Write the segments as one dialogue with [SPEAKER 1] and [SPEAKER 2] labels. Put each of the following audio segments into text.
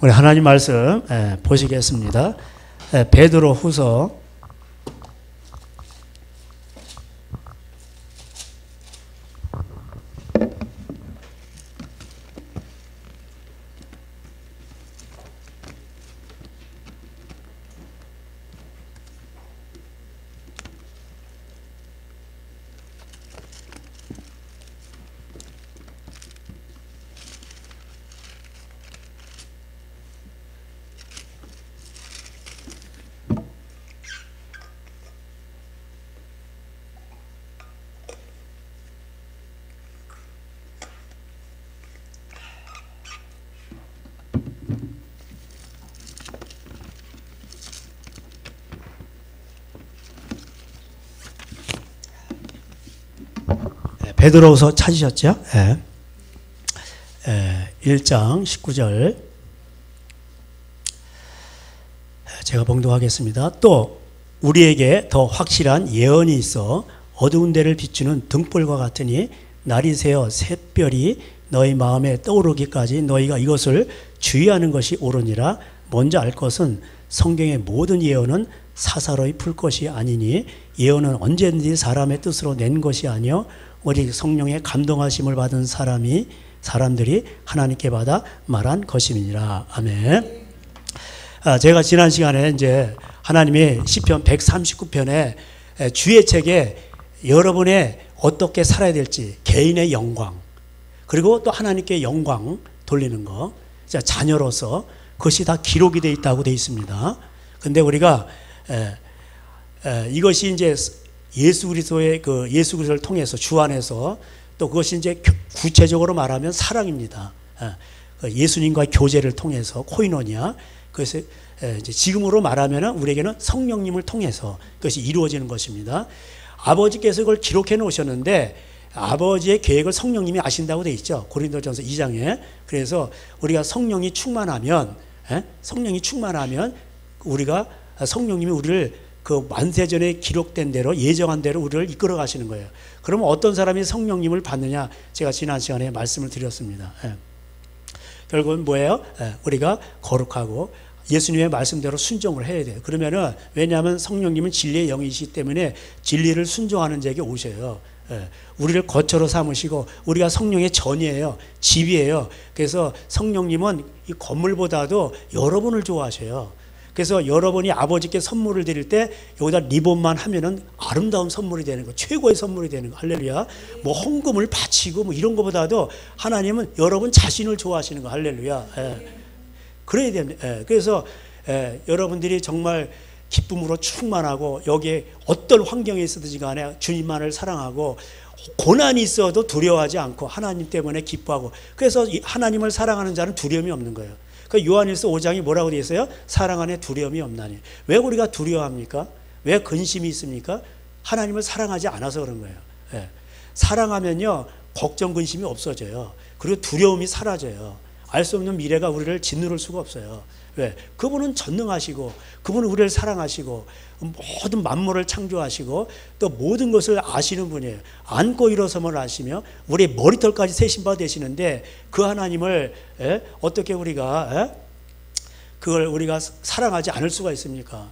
[SPEAKER 1] 우리 하나님 말씀 보시겠습니다. 베드로 후서 '베드로후서 찾으셨죠? 1장 19절 제가 봉독하겠습니다. 또 우리에게 더 확실한 예언이 있어 어두운 데를 비추는 등불과 같으니 날이 새어 샛별이 너희 마음에 떠오르기까지 너희가 이것을 주의하는 것이 옳으니라. 먼저 알 것은 성경의 모든 예언은 사사로이 풀 것이 아니니 예언은 언제든지 사람의 뜻으로 낸 것이 아니요 오직 성령의 감동하심을 받은 사람들이 하나님께 받아 말한 것임이니라. 아멘. 제가 지난 시간에 이제 하나님의 시편 139편에 주의 책에 여러분의 어떻게 살아야 될지, 개인의 영광, 그리고 또 하나님께 영광 돌리는 거, 자녀로서 그것이 다 기록이 되어 있다고 되어 있습니다. 근데 우리가 이것이 이제 예수 그리스도를 통해서 주 안에서 또 그것이 이제 구체적으로 말하면 사랑입니다. 예수님과의 교제를 통해서 코이노니아, 그래서 이제 지금으로 말하면 우리에게는 성령님을 통해서 그것이 이루어지는 것입니다. 아버지께서 그걸 기록해 놓으셨는데 아버지의 계획을 성령님이 아신다고 되어 있죠. 고린도전서 2장에. 그래서 우리가 성령이 충만하면 우리가 성령님이 우리를 그 만세전에 기록된 대로 예정한 대로 우리를 이끌어 가시는 거예요. 그러면 어떤 사람이 성령님을 받느냐? 제가 지난 시간에 말씀을 드렸습니다. 결국은 뭐예요? 우리가 거룩하고 예수님의 말씀대로 순종을 해야 돼요. 그러면은 왜냐하면 성령님은 진리의 영이시기 때문에 진리를 순종하는 자에게 오셔요. 우리를 거처로 삼으시고 우리가 성령의 전이에요. 집이에요. 그래서 성령님은 이 건물보다도 여러분을 좋아하셔요. 그래서 여러분이 아버지께 선물을 드릴 때 여기다 리본만 하면은 아름다운 선물이 되는 거, 최고의 선물이 되는 거. 할렐루야. 뭐 헌금을 바치고 뭐 이런 것보다도 하나님은 여러분 자신을 좋아하시는 거. 할렐루야. 그래야 됩니다. 그래서 여러분들이 정말 기쁨으로 충만하고 여기에 어떤 환경에 있어든지 간에 주님만을 사랑하고 고난이 있어도 두려워하지 않고 하나님 때문에 기뻐하고, 그래서 하나님을 사랑하는 자는 두려움이 없는 거예요. 그 요한일서 5장이 뭐라고 되어 있어요? 사랑 안에 두려움이 없나니. 왜 우리가 두려워합니까? 왜 근심이 있습니까? 하나님을 사랑하지 않아서 그런 거예요. 사랑하면요 걱정 근심이 없어져요. 그리고 두려움이 사라져요. 알 수 없는 미래가 우리를 짓누를 수가 없어요. 왜? 그분은 전능하시고 그분은 우리를 사랑하시고 모든 만물을 창조하시고 또 모든 것을 아시는 분이에요. 안고 일어섬을 아시며 우리의 머리털까지 세신 바 되시는데 그 하나님을 어떻게 우리가 그걸 우리가 사랑하지 않을 수가 있습니까?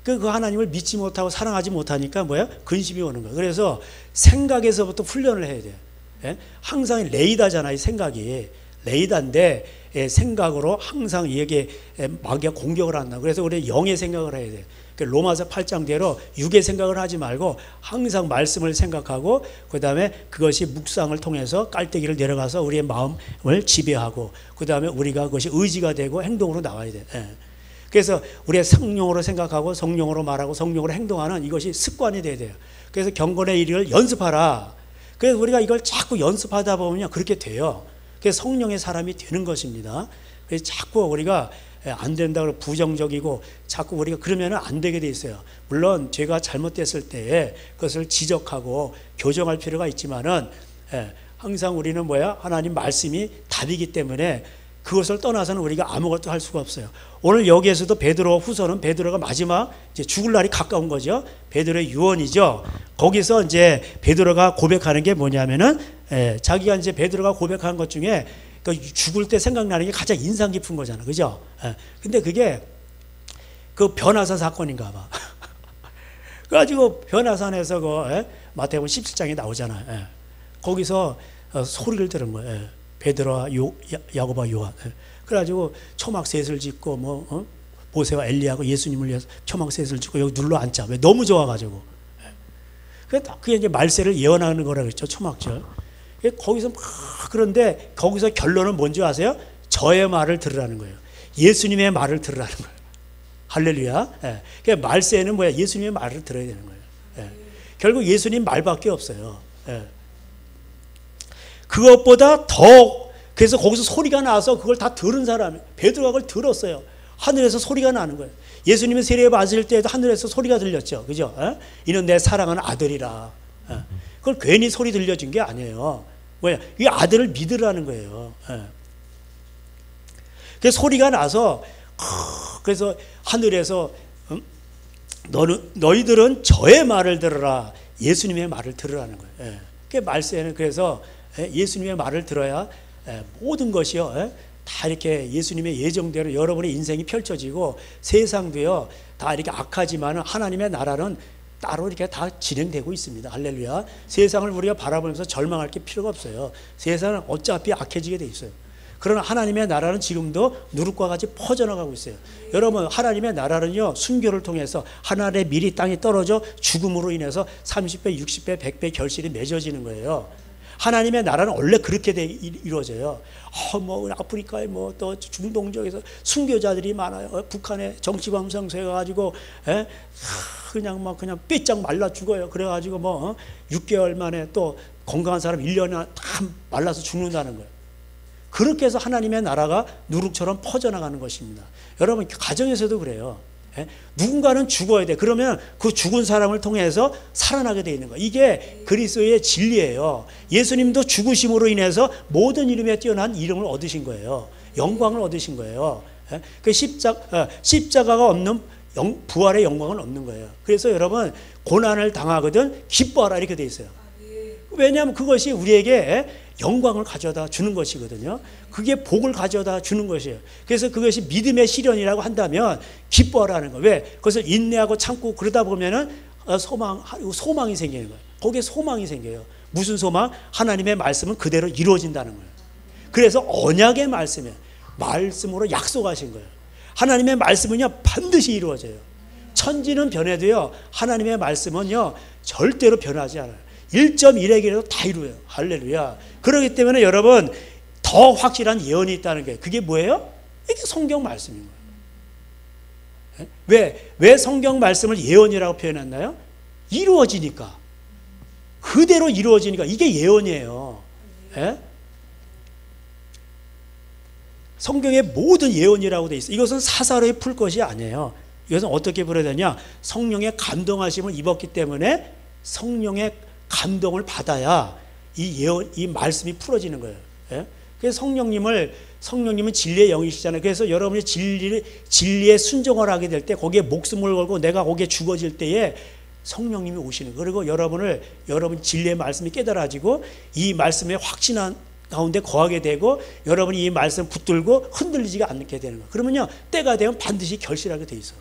[SPEAKER 1] 그 하나님을 믿지 못하고 사랑하지 못하니까 뭐야? 근심이 오는 거예요. 그래서 생각에서부터 훈련을 해야 돼요. 항상 레이더잖아요. 생각이 레이더인데 생각으로 항상 이게 마귀가 공격을 한다. 그래서 우리 영의 생각을 해야 돼요. 로마서 8장대로 육의 생각을 하지 말고 항상 말씀을 생각하고 그 다음에 그것이 묵상을 통해서 깔때기를 내려가서 우리의 마음을 지배하고 그 다음에 우리가 그것이 의지가 되고 행동으로 나와야 돼요. 그래서 우리의 성령으로 생각하고 성령으로 말하고 성령으로 행동하는 이것이 습관이 돼야 돼요. 그래서 경건의 일을 연습하라. 그래서 우리가 이걸 자꾸 연습하다 보면 그렇게 돼요. 그래서 성령의 사람이 되는 것입니다. 그래서 자꾸 우리가 안 된다고 부정적이고 자꾸 우리가 그러면 안 되게 돼 있어요. 물론 죄가 잘못됐을 때 그것을 지적하고 교정할 필요가 있지만은 항상 우리는 뭐야? 하나님 말씀이 답이기 때문에 그것을 떠나서는 우리가 아무것도 할 수가 없어요. 오늘 여기에서도 베드로 후서는 베드로가 마지막 이제 죽을 날이 가까운 거죠. 베드로의 유언이죠. 거기서 이제 베드로가 고백하는 게 뭐냐면은 자기가 이제 베드로가 고백한 것 중에 그 죽을 때 생각나는 게 가장 인상 깊은 거잖아. 그죠? 근데 그게 그 변화산 사건인가 봐. 그래가지고 변화산에서 그 마태복음 17장에 나오잖아요. 거기서 소리를 들은 거예요. 베드로와 야고보와 요한. 그래가지고 초막셋을 짓고 뭐 모세와 엘리야하고 예수님을 위해서 초막셋을 짓고 여기 눌러 앉자. 왜? 너무 좋아가지고. 그게 이제 말세를 예언하는 거라 그랬죠. 초막절. 거기서 막 그런데 거기서 결론은 뭔지 아세요? 저의 말을 들으라는 거예요. 예수님의 말을 들으라는 거예요. 할렐루야. 그러니까 말세는 뭐야? 예수님의 말을 들어야 되는 거예요. 결국 예수님 말밖에 없어요. 그것보다 더, 그래서 거기서 소리가 나서 그걸 다 들은 사람이, 베드로가 그걸 들었어요. 하늘에서 소리가 나는 거예요. 예수님이 세례 받으실 때에도 하늘에서 소리가 들렸죠. 그죠? 이는 내 사랑하는 아들이라. 그걸 괜히 소리 들려준 게 아니에요. 뭐야? 이 아들을 믿으라는 거예요. 그 소리가 나서, 그래서 하늘에서 너희들은 저의 말을 들으라. 예수님의 말을 들으라는 거예요. 그 말세는 그래서 예수님의 말을 들어야 모든 것이요 다 이렇게 예수님의 예정대로 여러분의 인생이 펼쳐지고 세상도요 다 이렇게 악하지만 하나님의 나라는 따로 이렇게 다 진행되고 있습니다. 할렐루야. 세상을 우리가 바라보면서 절망할 게 필요가 없어요. 세상은 어차피 악해지게 돼 있어요. 그러나 하나님의 나라는 지금도 누룩과 같이 퍼져나가고 있어요. 여러분, 하나님의 나라는요 순교를 통해서 하늘의 밀이 땅에 떨어져 죽음으로 인해서 30배, 60배, 100배 결실이 맺어지는 거예요. 하나님의 나라는 원래 그렇게 이루어져요. 뭐 아프리카에 뭐 또 중동 쪽에서 순교자들이 많아요. 북한에 정치범 성소해가지고 그냥 막 그냥 삐짝 말라 죽어요. 그래가지고 뭐 6개월 만에 또 건강한 사람 1년에 다 말라서 죽는다는 거예요. 그렇게 해서 하나님의 나라가 누룩처럼 퍼져나가는 것입니다. 여러분 가정에서도 그래요. 누군가는 죽어야 돼. 그러면 그 죽은 사람을 통해서 살아나게 돼 있는 거예요. 이게 그리스도의 진리예요. 예수님도 죽으심으로 인해서 모든 이름에 뛰어난 이름을 얻으신 거예요. 영광을 얻으신 거예요. 그 십자가가 없는 부활의 영광은 없는 거예요. 그래서 여러분 고난을 당하거든 기뻐하라 이렇게 돼 있어요. 왜냐하면 그것이 우리에게 영광을 가져다 주는 것이거든요. 그게 복을 가져다 주는 것이에요. 그래서 그것이 믿음의 시련이라고 한다면 기뻐하라는 거예요. 왜? 그것을 인내하고 참고 그러다 보면은 소망이 생기는 거예요. 거기에 소망이 생겨요. 무슨 소망? 하나님의 말씀은 그대로 이루어진다는 거예요. 그래서 언약의 말씀이에요. 말씀으로 약속하신 거예요. 하나님의 말씀은요 반드시 이루어져요. 천지는 변해도요 하나님의 말씀은요 절대로 변하지 않아요. 1.1에게라도 다 이루어요. 할렐루야. 그렇기 때문에 여러분 더 확실한 예언이 있다는 게 그게 뭐예요? 이게 성경 말씀인 거예요. 왜 성경 말씀을 예언이라고 표현했나요? 이루어지니까. 그대로 이루어지니까 이게 예언이에요. 성경의 모든 예언이라고 돼 있어요. 이것은 사사로이 풀 것이 아니에요. 이것은 어떻게 풀어야 되냐? 성령의 감동하심을 입었기 때문에 성령의 감동을 받아야 이 예언, 이 말씀이 풀어지는 거예요. 그래서 성령님은 진리의 영이시잖아요. 그래서 여러분이 진리에 순종을 하게 될 때 거기에 목숨을 걸고 내가 거기에 죽어질 때에 성령님이 오시는 거예요. 그리고 여러분 진리의 말씀이 깨달아지고 이 말씀에 확신한 가운데 거하게 되고 여러분이 이 말씀 붙들고 흔들리지가 않게 되는 거예요. 그러면요 때가 되면 반드시 결실하게 돼 있어요.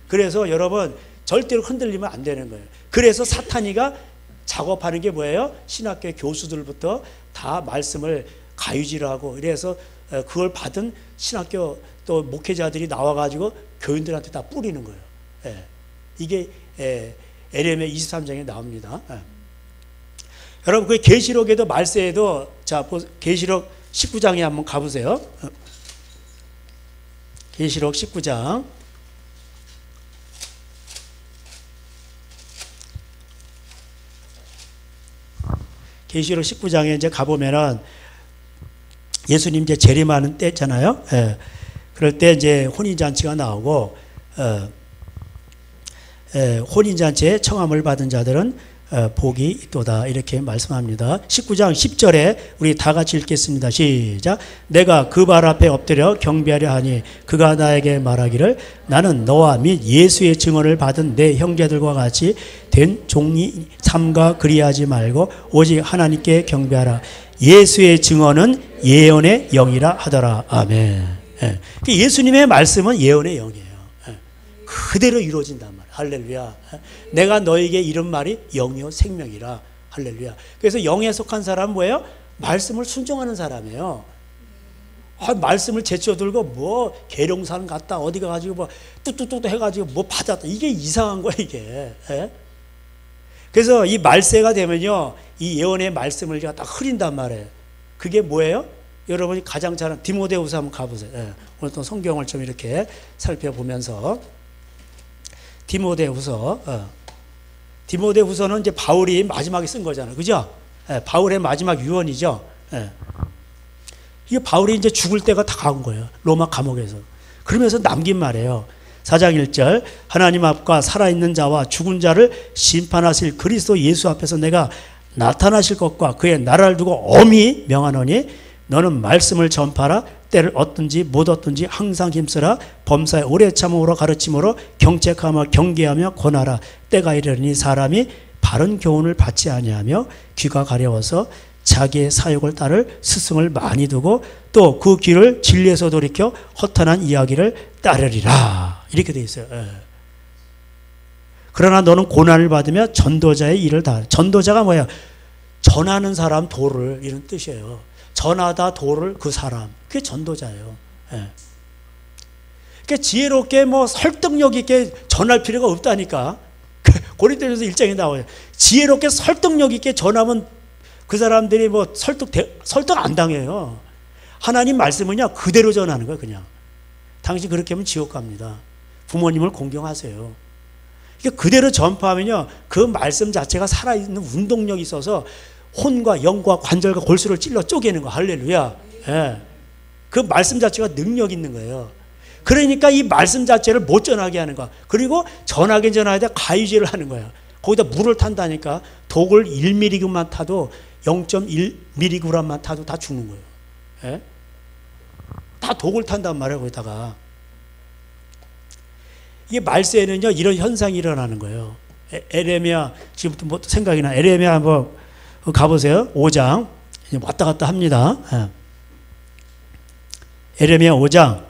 [SPEAKER 1] 그래서 여러분 절대로 흔들리면 안 되는 거예요. 그래서 사탄이가 작업하는 게 뭐예요? 신학교 교수들부터 다 말씀을 가위질하고 이래서 그걸 받은 신학교 또 목회자들이 나와가지고 교인들한테 다 뿌리는 거예요. 이게 에레미야 23장에 나옵니다. 여러분 그 계시록에도 말세에도 자 계시록 19장에 한번 가보세요. 계시록 19장. 계시록 19장에 이제 가보면은 예수님 이제 재림하는 때잖아요. 그럴 때 이제 혼인잔치가 나오고, 혼인잔치에 청함을 받은 자들은 복이 있도다. 이렇게 말씀합니다. 19장 10절에 우리 다 같이 읽겠습니다. 시작. 내가 그 발 앞에 엎드려 경배하려 하니 그가 나에게 말하기를 나는 너와 및 예수의 증언을 받은 내 형제들과 같이 된 종이 삼가 그리하지 말고 오직 하나님께 경배하라. 예수의 증언은 예언의 영이라 하더라. 아멘. 예. 예수님의 말씀은 예언의 영이에요. 예. 그대로 이루어진단 말이에요. 할렐루야. 예. 내가 너에게 이런 말이 영이요 생명이라. 할렐루야. 그래서 영에 속한 사람은 뭐예요? 말씀을 순종하는 사람이에요. 말씀을 제쳐들고 뭐 계룡산 갔다 어디 가가지고 뭐 뚝뚝뚝 해가지고 뭐 받았다. 이게 이상한 거야 이게. 예? 그래서 이 말세가 되면요, 이 예언의 말씀을 제가 딱 흐린단 말이에요. 그게 뭐예요? 여러분이 가장 잘 아는 디모데후서 한번 가보세요. 예. 오늘 또 성경을 좀 이렇게 살펴보면서 디모데후서는 이제 바울이 마지막에 쓴 거잖아요, 그죠? 예. 바울의 마지막 유언이죠. 예. 이게 바울이 이제 죽을 때가 다 간 거예요. 로마 감옥에서. 그러면서 남긴 말이에요. 4장 1절 하나님 앞과 살아있는 자와 죽은 자를 심판하실 그리스도 예수 앞에서 내가 나타나실 것과 그의 나라를 두고 엄히 명하노니 너는 말씀을 전파하라. 때를 얻든지 못 얻든지 항상 힘쓰라. 범사에 오래 참음으로 가르침으로 경책하며 경계하며 권하라. 때가 이르니 사람이 바른 교훈을 받지 아니하며 귀가 가려워서 자기의 사욕을 따를 스승을 많이 두고 또 그 귀를 진리에서 돌이켜 허탄한 이야기를 따르리라. 이렇게 되어 있어요. 예. 그러나 너는 고난을 받으며 전도자의 일을 다. 전도자가 뭐야? 전하는 사람 도를, 이런 뜻이에요. 전하다 도를 그 사람. 그게 전도자예요. 예. 그러니까 지혜롭게 뭐 설득력 있게 전할 필요가 없다니까. 고린도전서 1장에 나와요. 지혜롭게 설득력 있게 전하면 그 사람들이 뭐 설득 안 당해요. 하나님 말씀은요, 그대로 전하는 거예요, 그냥. 당신 그렇게 하면 지옥 갑니다. 부모님을 공경하세요. 그러니까 그대로 전파하면요, 그 말씀 자체가 살아있는 운동력이 있어서 혼과 영과 관절과 골수를 찔러 쪼개는 거. 할렐루야. 예. 그 말씀 자체가 능력 있는 거예요. 그러니까 이 말씀 자체를 못 전하게 하는 거야. 그리고 전하긴 전하되 가위질을 하는 거예요. 거기다 물을 탄다니까. 독을 1mg만 타도 0.1mg만 타도 다 죽는 거예요. 예? 다 독을 탄단 말이에요, 거기다가. 이게 말세에는요, 이런 현상이 일어나는 거예요. 에레미야, 지금부터 뭐 생각이 나. 에레미야 한번 가보세요. 5장. 왔다 갔다 합니다. 예. 에레미야 5장.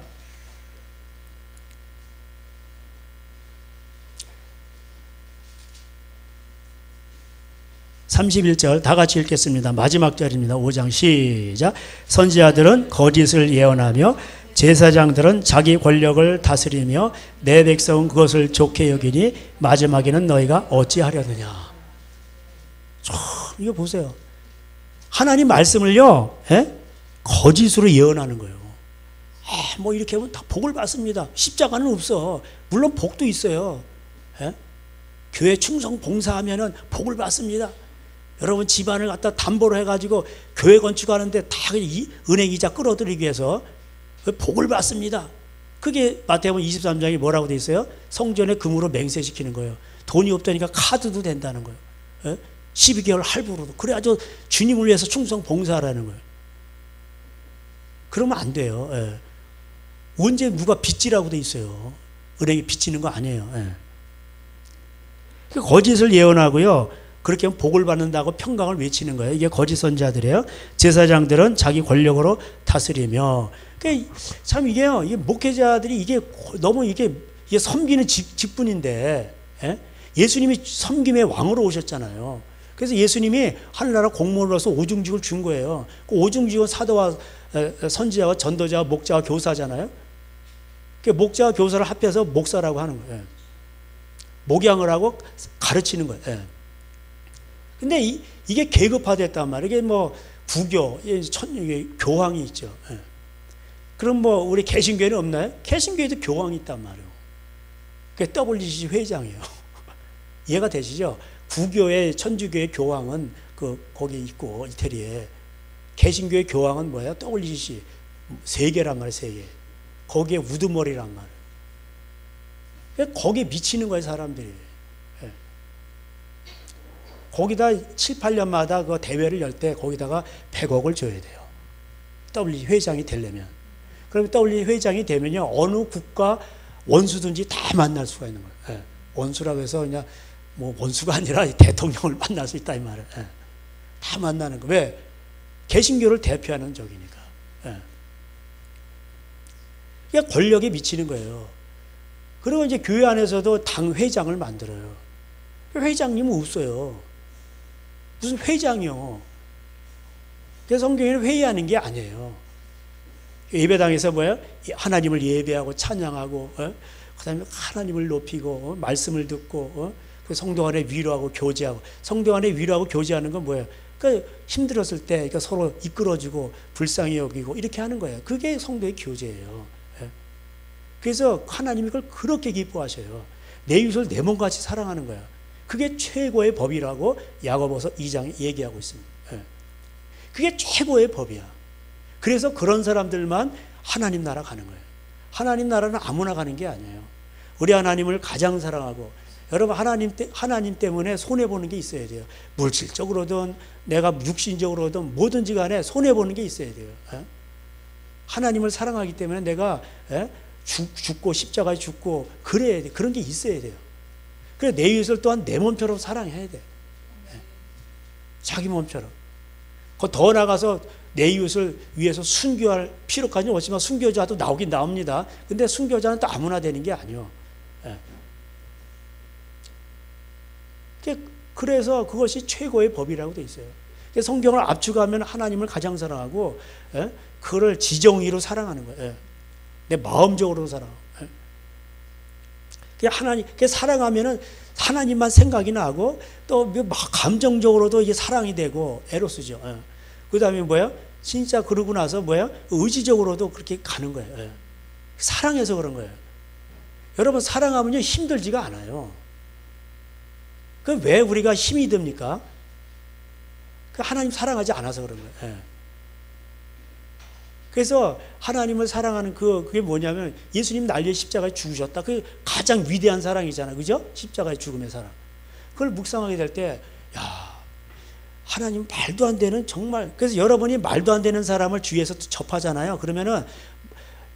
[SPEAKER 1] 31절 다 같이 읽겠습니다. 마지막 절입니다. 5장 시작. 선지자들은 거짓을 예언하며 제사장들은 자기 권력을 다스리며 내 백성은 그것을 좋게 여기니 마지막에는 너희가 어찌하려느냐. 이거 보세요. 하나님 말씀을요, 예? 거짓으로 예언하는 거예요. 뭐 이렇게 하면 다 복을 받습니다. 십자가는 없어. 물론 복도 있어요. 예? 교회 충성 봉사하면은 복을 받습니다. 여러분 집안을 갖다 담보로 해가지고 교회 건축하는데 다 은행 이자 끌어들이기 위해서 복을 받습니다. 그게 마태복음 23장에 뭐라고 돼 있어요? 성전에 금으로 맹세시키는 거예요. 돈이 없다니까 카드도 된다는 거예요. 예? 12개월 할부로도. 그래야죠 주님을 위해서 충성 봉사하라는 거예요. 그러면 안 돼요. 예. 언제 누가 빚지라고 돼 있어요. 은행에 빚지는 거 아니에요. 예. 거짓을 예언하고요. 그렇게 하면 복을 받는다고 평강을 외치는 거예요. 이게 거짓 선지자들이에요. 제사장들은 자기 권력으로 다스리며. 그러니까 참 이게요. 이게 목회자들이 이게 너무 이게 섬기는 직분인데, 예? 예수님이 섬김의 왕으로 오셨잖아요. 그래서 예수님이 하늘나라 공무원으로서 오중직을 준 거예요. 그 오중직은 사도와 선지자와 전도자와 목자와 교사잖아요. 그 목자와 교사를 합해서 목사라고 하는 거예요. 목양을 하고 가르치는 거예요. 예. 근데 이게 계급화됐단 말이에요. 이게 뭐 부교, 교황이 있죠. 예. 그럼 뭐 우리 개신교회는 없나요? 개신교회도 교황이 있단 말이에요. 그게 WCC 회장이에요. 이해가 되시죠? 구교의 천주교의 교황은 거기 있고 이태리에. 개신교의 교황은 뭐예요? WCC 세계란 말이에요. 세계. 거기에 우두머리란 말이에요. 거기에 미치는 거예요, 사람들이. 예. 거기다 7, 8년마다 그 대회를 열 때 거기다가 100억을 줘야 돼요. WCC 회장이 되려면. 그럼 WCC 회장이 되면요, 어느 국가 원수든지 다 만날 수가 있는 거예요. 예. 원수라고 해서 그냥 뭐 원수가 아니라 대통령을 만날 수 있다 이 말이에요. 예. 다 만나는 거. 왜? 개신교를 대표하는 적이니까. 예. 그게 권력에 미치는 거예요. 그리고 이제 교회 안에서도 당 회장을 만들어요. 회장님은 없어요. 무슨 회장이요. 그래서 성경에는 회의하는 게 아니에요. 예배당에서 뭐야? 하나님을 예배하고 찬양하고, 그 다음에 하나님을 높이고, 말씀을 듣고, 그 성도 간에 위로하고 교제하고. 성도 간에 위로하고 교제하는 건 뭐예요? 그러니까 힘들었을 때 그러니까 서로 이끌어주고 불쌍히 여기고 이렇게 하는 거예요. 그게 성도의 교제예요. 그래서 하나님이 그걸 그렇게 기뻐하셔요. 내 이웃을 내 몸같이 사랑하는 거야. 그게 최고의 법이라고 야고보서 2장에 얘기하고 있습니다. 그게 최고의 법이야. 그래서 그런 사람들만 하나님 나라 가는 거예요. 하나님 나라는 아무나 가는 게 아니에요. 우리 하나님을 가장 사랑하고, 여러분 하나님 때문에 손해보는 게 있어야 돼요. 물질적으로든 내가 육신적으로든 뭐든지 간에 손해보는 게 있어야 돼요. 하나님을 사랑하기 때문에 내가 죽고 십자가에 죽고 그래야 돼. 그런 게 있어야 돼요. 그래 내 이웃을 또한 내 몸처럼 사랑해야 돼. 자기 몸처럼. 더 나가서 내 이웃을 위해서 순교할 필요까지는 없지만 순교자도 나오긴 나옵니다. 근데 순교자는 또 아무나 되는 게 아니에요. 그래서 그것이 최고의 법이라고 돼 있어요. 성경을 압축하면 하나님을 가장 사랑하고, 그를 지정의로 사랑하는 거예요. 내 마음적으로 사랑하고. 하나님, 사랑하면은 하나님만 생각이 나고, 또 감정적으로도 이게 사랑이 되고, 에로스죠. 그 다음에 뭐야? 진짜 그러고 나서 뭐야? 의지적으로도 그렇게 가는 거예요. 사랑해서 그런 거예요. 여러분, 사랑하면요, 힘들지가 않아요. 그 왜 우리가 힘이 듭니까? 그 하나님 사랑하지 않아서 그런 거예요. 그래서 하나님을 사랑하는 그게 뭐냐면 예수님 날 위해 십자가에 죽으셨다. 그게 가장 위대한 사랑이잖아요. 그죠? 십자가의 죽음의 사랑. 그걸 묵상하게 될 때, 야, 하나님 말도 안 되는 정말. 그래서 여러분이 말도 안 되는 사람을 주위에서 접하잖아요. 그러면은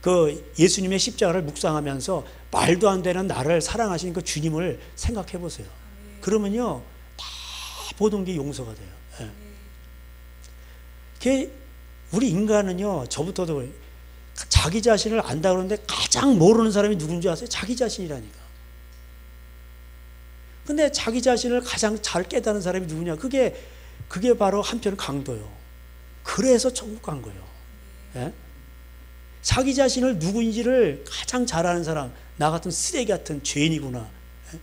[SPEAKER 1] 그 예수님의 십자가를 묵상하면서 말도 안 되는 나를 사랑하시는 그 주님을 생각해 보세요. 그러면요, 다 모든 게 용서가 돼요. 우리 인간은요, 저부터도 자기 자신을 안다 그러는데 가장 모르는 사람이 누군지 아세요? 자기 자신이라니까. 근데 자기 자신을 가장 잘 깨닫는 사람이 누구냐? 그게 바로 한편 강도요. 그래서 천국 간 거예요. 예? 자기 자신을 누구인지를 가장 잘 아는 사람, 나 같은 쓰레기 같은 죄인이구나. 예?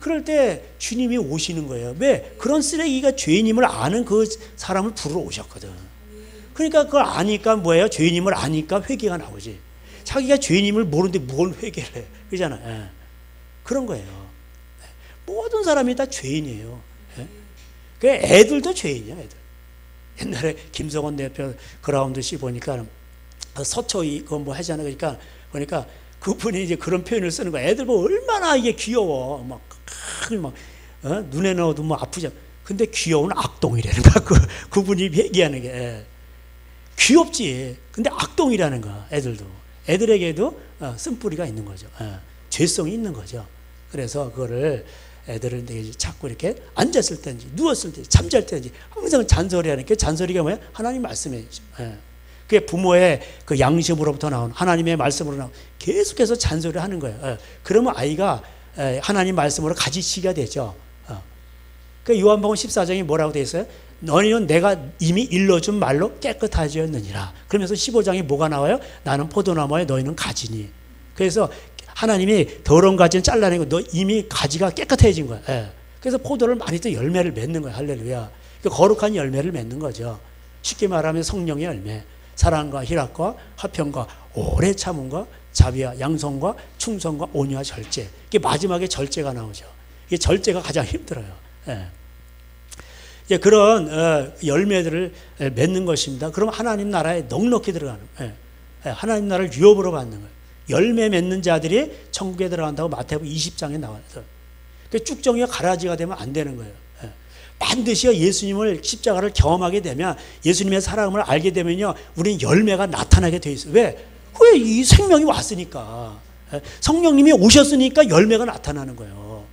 [SPEAKER 1] 그럴 때 주님이 오시는 거예요. 왜? 그런 쓰레기가 죄인임을 아는 그 사람을 부르러 오셨거든. 그러니까 그걸 아니까 뭐예요? 죄인임을 아니까 회개가 나오지. 자기가 죄인임을 모르는데 뭘 회개를 해. 그러잖아. 예. 그런 거예요. 모든 사람이 다 죄인이에요. 예. 그 애들도 죄인이야, 애들. 옛날에 김성원 대표 그라운드씨 보니까 서초이 그거 뭐 하잖아. 그러니까 보니까 그분이 이제 그런 표현을 쓰는 거야. 애들 뭐 얼마나 이게 귀여워. 막 눈에 넣어도 뭐 아프지. 근데 귀여운 악동이라는 거야. 그분이 얘기하는 게. 예. 귀엽지. 근데 악동이라는 거야. 애들에게도 쓴뿌리가 있는 거죠. 죄성이 있는 거죠. 그래서 그거를 애들을 자꾸 이렇게 앉았을 때인지 누웠을 때 잠잘 때인지 항상 잔소리하는 게, 잔소리가 뭐야? 하나님 말씀이죠. 그게 부모의 그 양심으로부터 나온 하나님의 말씀으로 나온 계속해서 잔소리를 하는 거예요. 그러면 아이가 하나님 말씀으로 가지치기가 되죠. 그 요한복음 14장이 뭐라고 되어 있어요? 너희는 내가 이미 일러준 말로 깨끗하였느니라. 그러면서 15장에 뭐가 나와요? 나는 포도나무에 너희는 가지니. 그래서 하나님이 더러운 가지는 잘라내고 너 이미 가지가 깨끗해진 거야. 예. 그래서 포도를 많이 또 열매를 맺는 거야. 할렐루야. 거룩한 열매를 맺는 거죠. 쉽게 말하면 성령의 열매. 사랑과 희락과 화평과 오래 참음과 자비와 양성과 충성과 온유와 절제. 이게 마지막에 절제가 나오죠. 이게 절제가 가장 힘들어요. 예. 그런 열매들을 맺는 것입니다. 그럼 하나님 나라에 넉넉히 들어가는 거예요. 하나님 나라를 유업으로 받는 거예요. 열매 맺는 자들이 천국에 들어간다고 마태복음 20장에 나와요. 쭉정이가 가라지가 되면 안 되는 거예요. 반드시 예수님을 십자가를 경험하게 되면, 예수님의 사랑을 알게 되면요, 우리는 열매가 나타나게 돼 있어요. 왜? 이 생명이 왔으니까. 성령님이 오셨으니까 열매가 나타나는 거예요.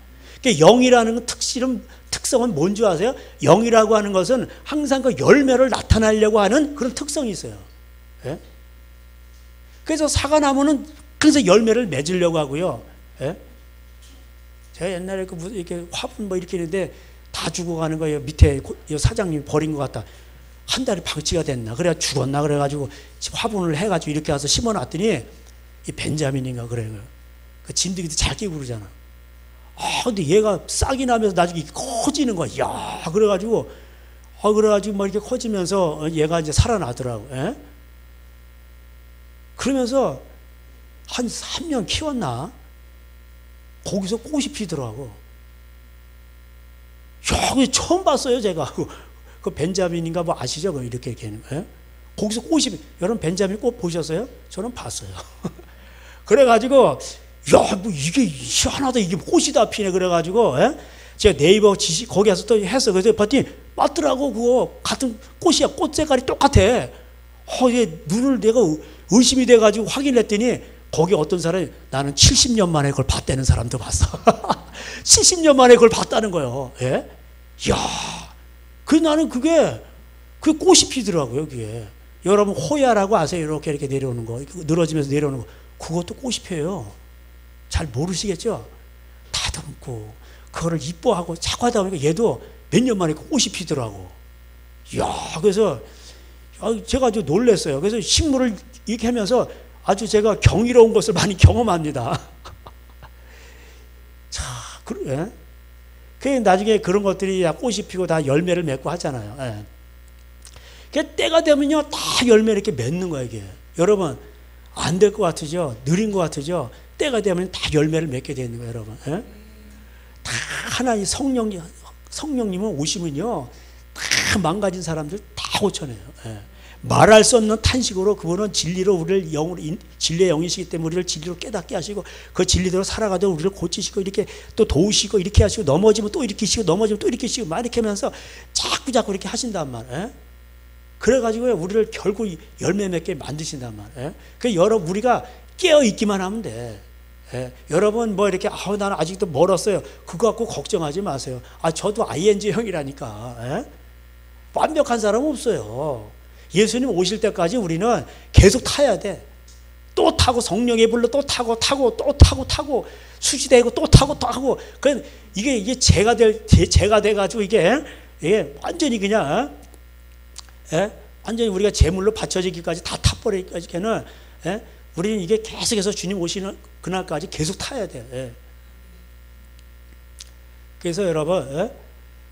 [SPEAKER 1] 영이라는 특성은 특성은 뭔지 아세요? 영이라고 하는 것은 항상 그 열매를 나타내려고 하는 그런 특성이 있어요. 예? 그래서 사과나무는 그래서 열매를 맺으려고 하고요. 예? 제가 옛날에 이렇게 화분 뭐 이렇게 했는데 다 죽어가는 거예요. 밑에 사장님이 버린 것 같다. 한 달이 방치가 됐나? 그래가 죽었나? 그래가지고 화분을 해가지고 이렇게 와서 심어놨더니 이 벤자민인가 그래요. 그 진드기도 잘 끼고 그러잖아. 근데 얘가 싹이 나면서 나중에 커지는 거야. 야, 그래가지고 막 이렇게 커지면서 얘가 이제 살아나더라고. 예? 그러면서 한 3년 키웠나? 거기서 꽃이 피더라고. 야, 그게 처음 봤어요, 제가. 그 벤자민인가 뭐 아시죠? 이렇게 하는 거. 예? 거기서 꽃이, 여러분 벤자민 꽃 보셨어요? 저는 봤어요. 그래가지고, 야, 뭐 이게 희한하다. 이게 꽃이 다 피네. 그래가지고, 예? 제가 네이버 지식 거기 가서 또 했어. 그래서 봤더니 맞더라고. 그거 같은 꽃이야. 꽃 색깔이 똑같아. 이게 눈을 내가 의심이 돼가지고 확인을 했더니 거기 어떤 사람이 나는 70년 만에 그걸 봤다는 사람도 봤어. 70년 만에 그걸 봤다는 거예요. 예? 이야, 나는 그게 꽃이 피더라고요. 그게. 여러분 호야라고 아세요? 이렇게 내려오는 거, 늘어지면서 내려오는 거, 그것도 꽃이 펴요. 잘 모르시겠죠? 다듬고 그거를 이뻐하고 자꾸 하다 보니까 얘도 몇 년 만에 꽃이 피더라고. 이야, 그래서 제가 아주 놀랐어요. 그래서 식물을 이렇게 하면서 아주 제가 경이로운 것을 많이 경험합니다. 자, 예? 그 나중에 그런 것들이 꽃이 피고 다 열매를 맺고 하잖아요. 예. 그 때가 되면요, 다 열매 이렇게 맺는 거예요, 이게. 여러분, 안 될 것 같으죠? 느린 것 같으죠? 때가 되면 다 열매를 맺게 되는 거예요, 여러분. 예? 다 하나님 성령님은 오시면요, 다 망가진 사람들 다 고쳐내요. 예. 말할 수 없는 탄식으로 그분은 진리로 우리를 진리의 영이시기 때문에 우리를 진리로 깨닫게 하시고 그 진리대로 살아가도록 우리를 고치시고 이렇게 또 도우시고 이렇게 하시고 넘어지면 또 일으키시고 넘어지면 또 일으키시고 막 이렇게 하면서 자꾸 이렇게 하신단 말이에요. 그래가지고 우리를 결국 열매 맺게 만드신단 말이에요. 그래서 여러분 우리가 깨어있기만 하면 돼. 예. 여러분 뭐 이렇게 나는 아직도 멀었어요. 그거 갖고 걱정하지 마세요. 저도 ING형이라니까. 예? 완벽한 사람은 없어요. 예수님 오실 때까지 우리는 계속 타야 돼. 또 타고 성령의 불로 또 타고 또 타고 수시되고 또 타고. 이게 죄가 돼가지고 이게 완전히 그냥 완전히 우리가 제물로 바쳐지기까지 다 타버리기까지는 우리는 이게 계속해서 주님 오시는 그날까지 계속 타야 돼. 그래서 여러분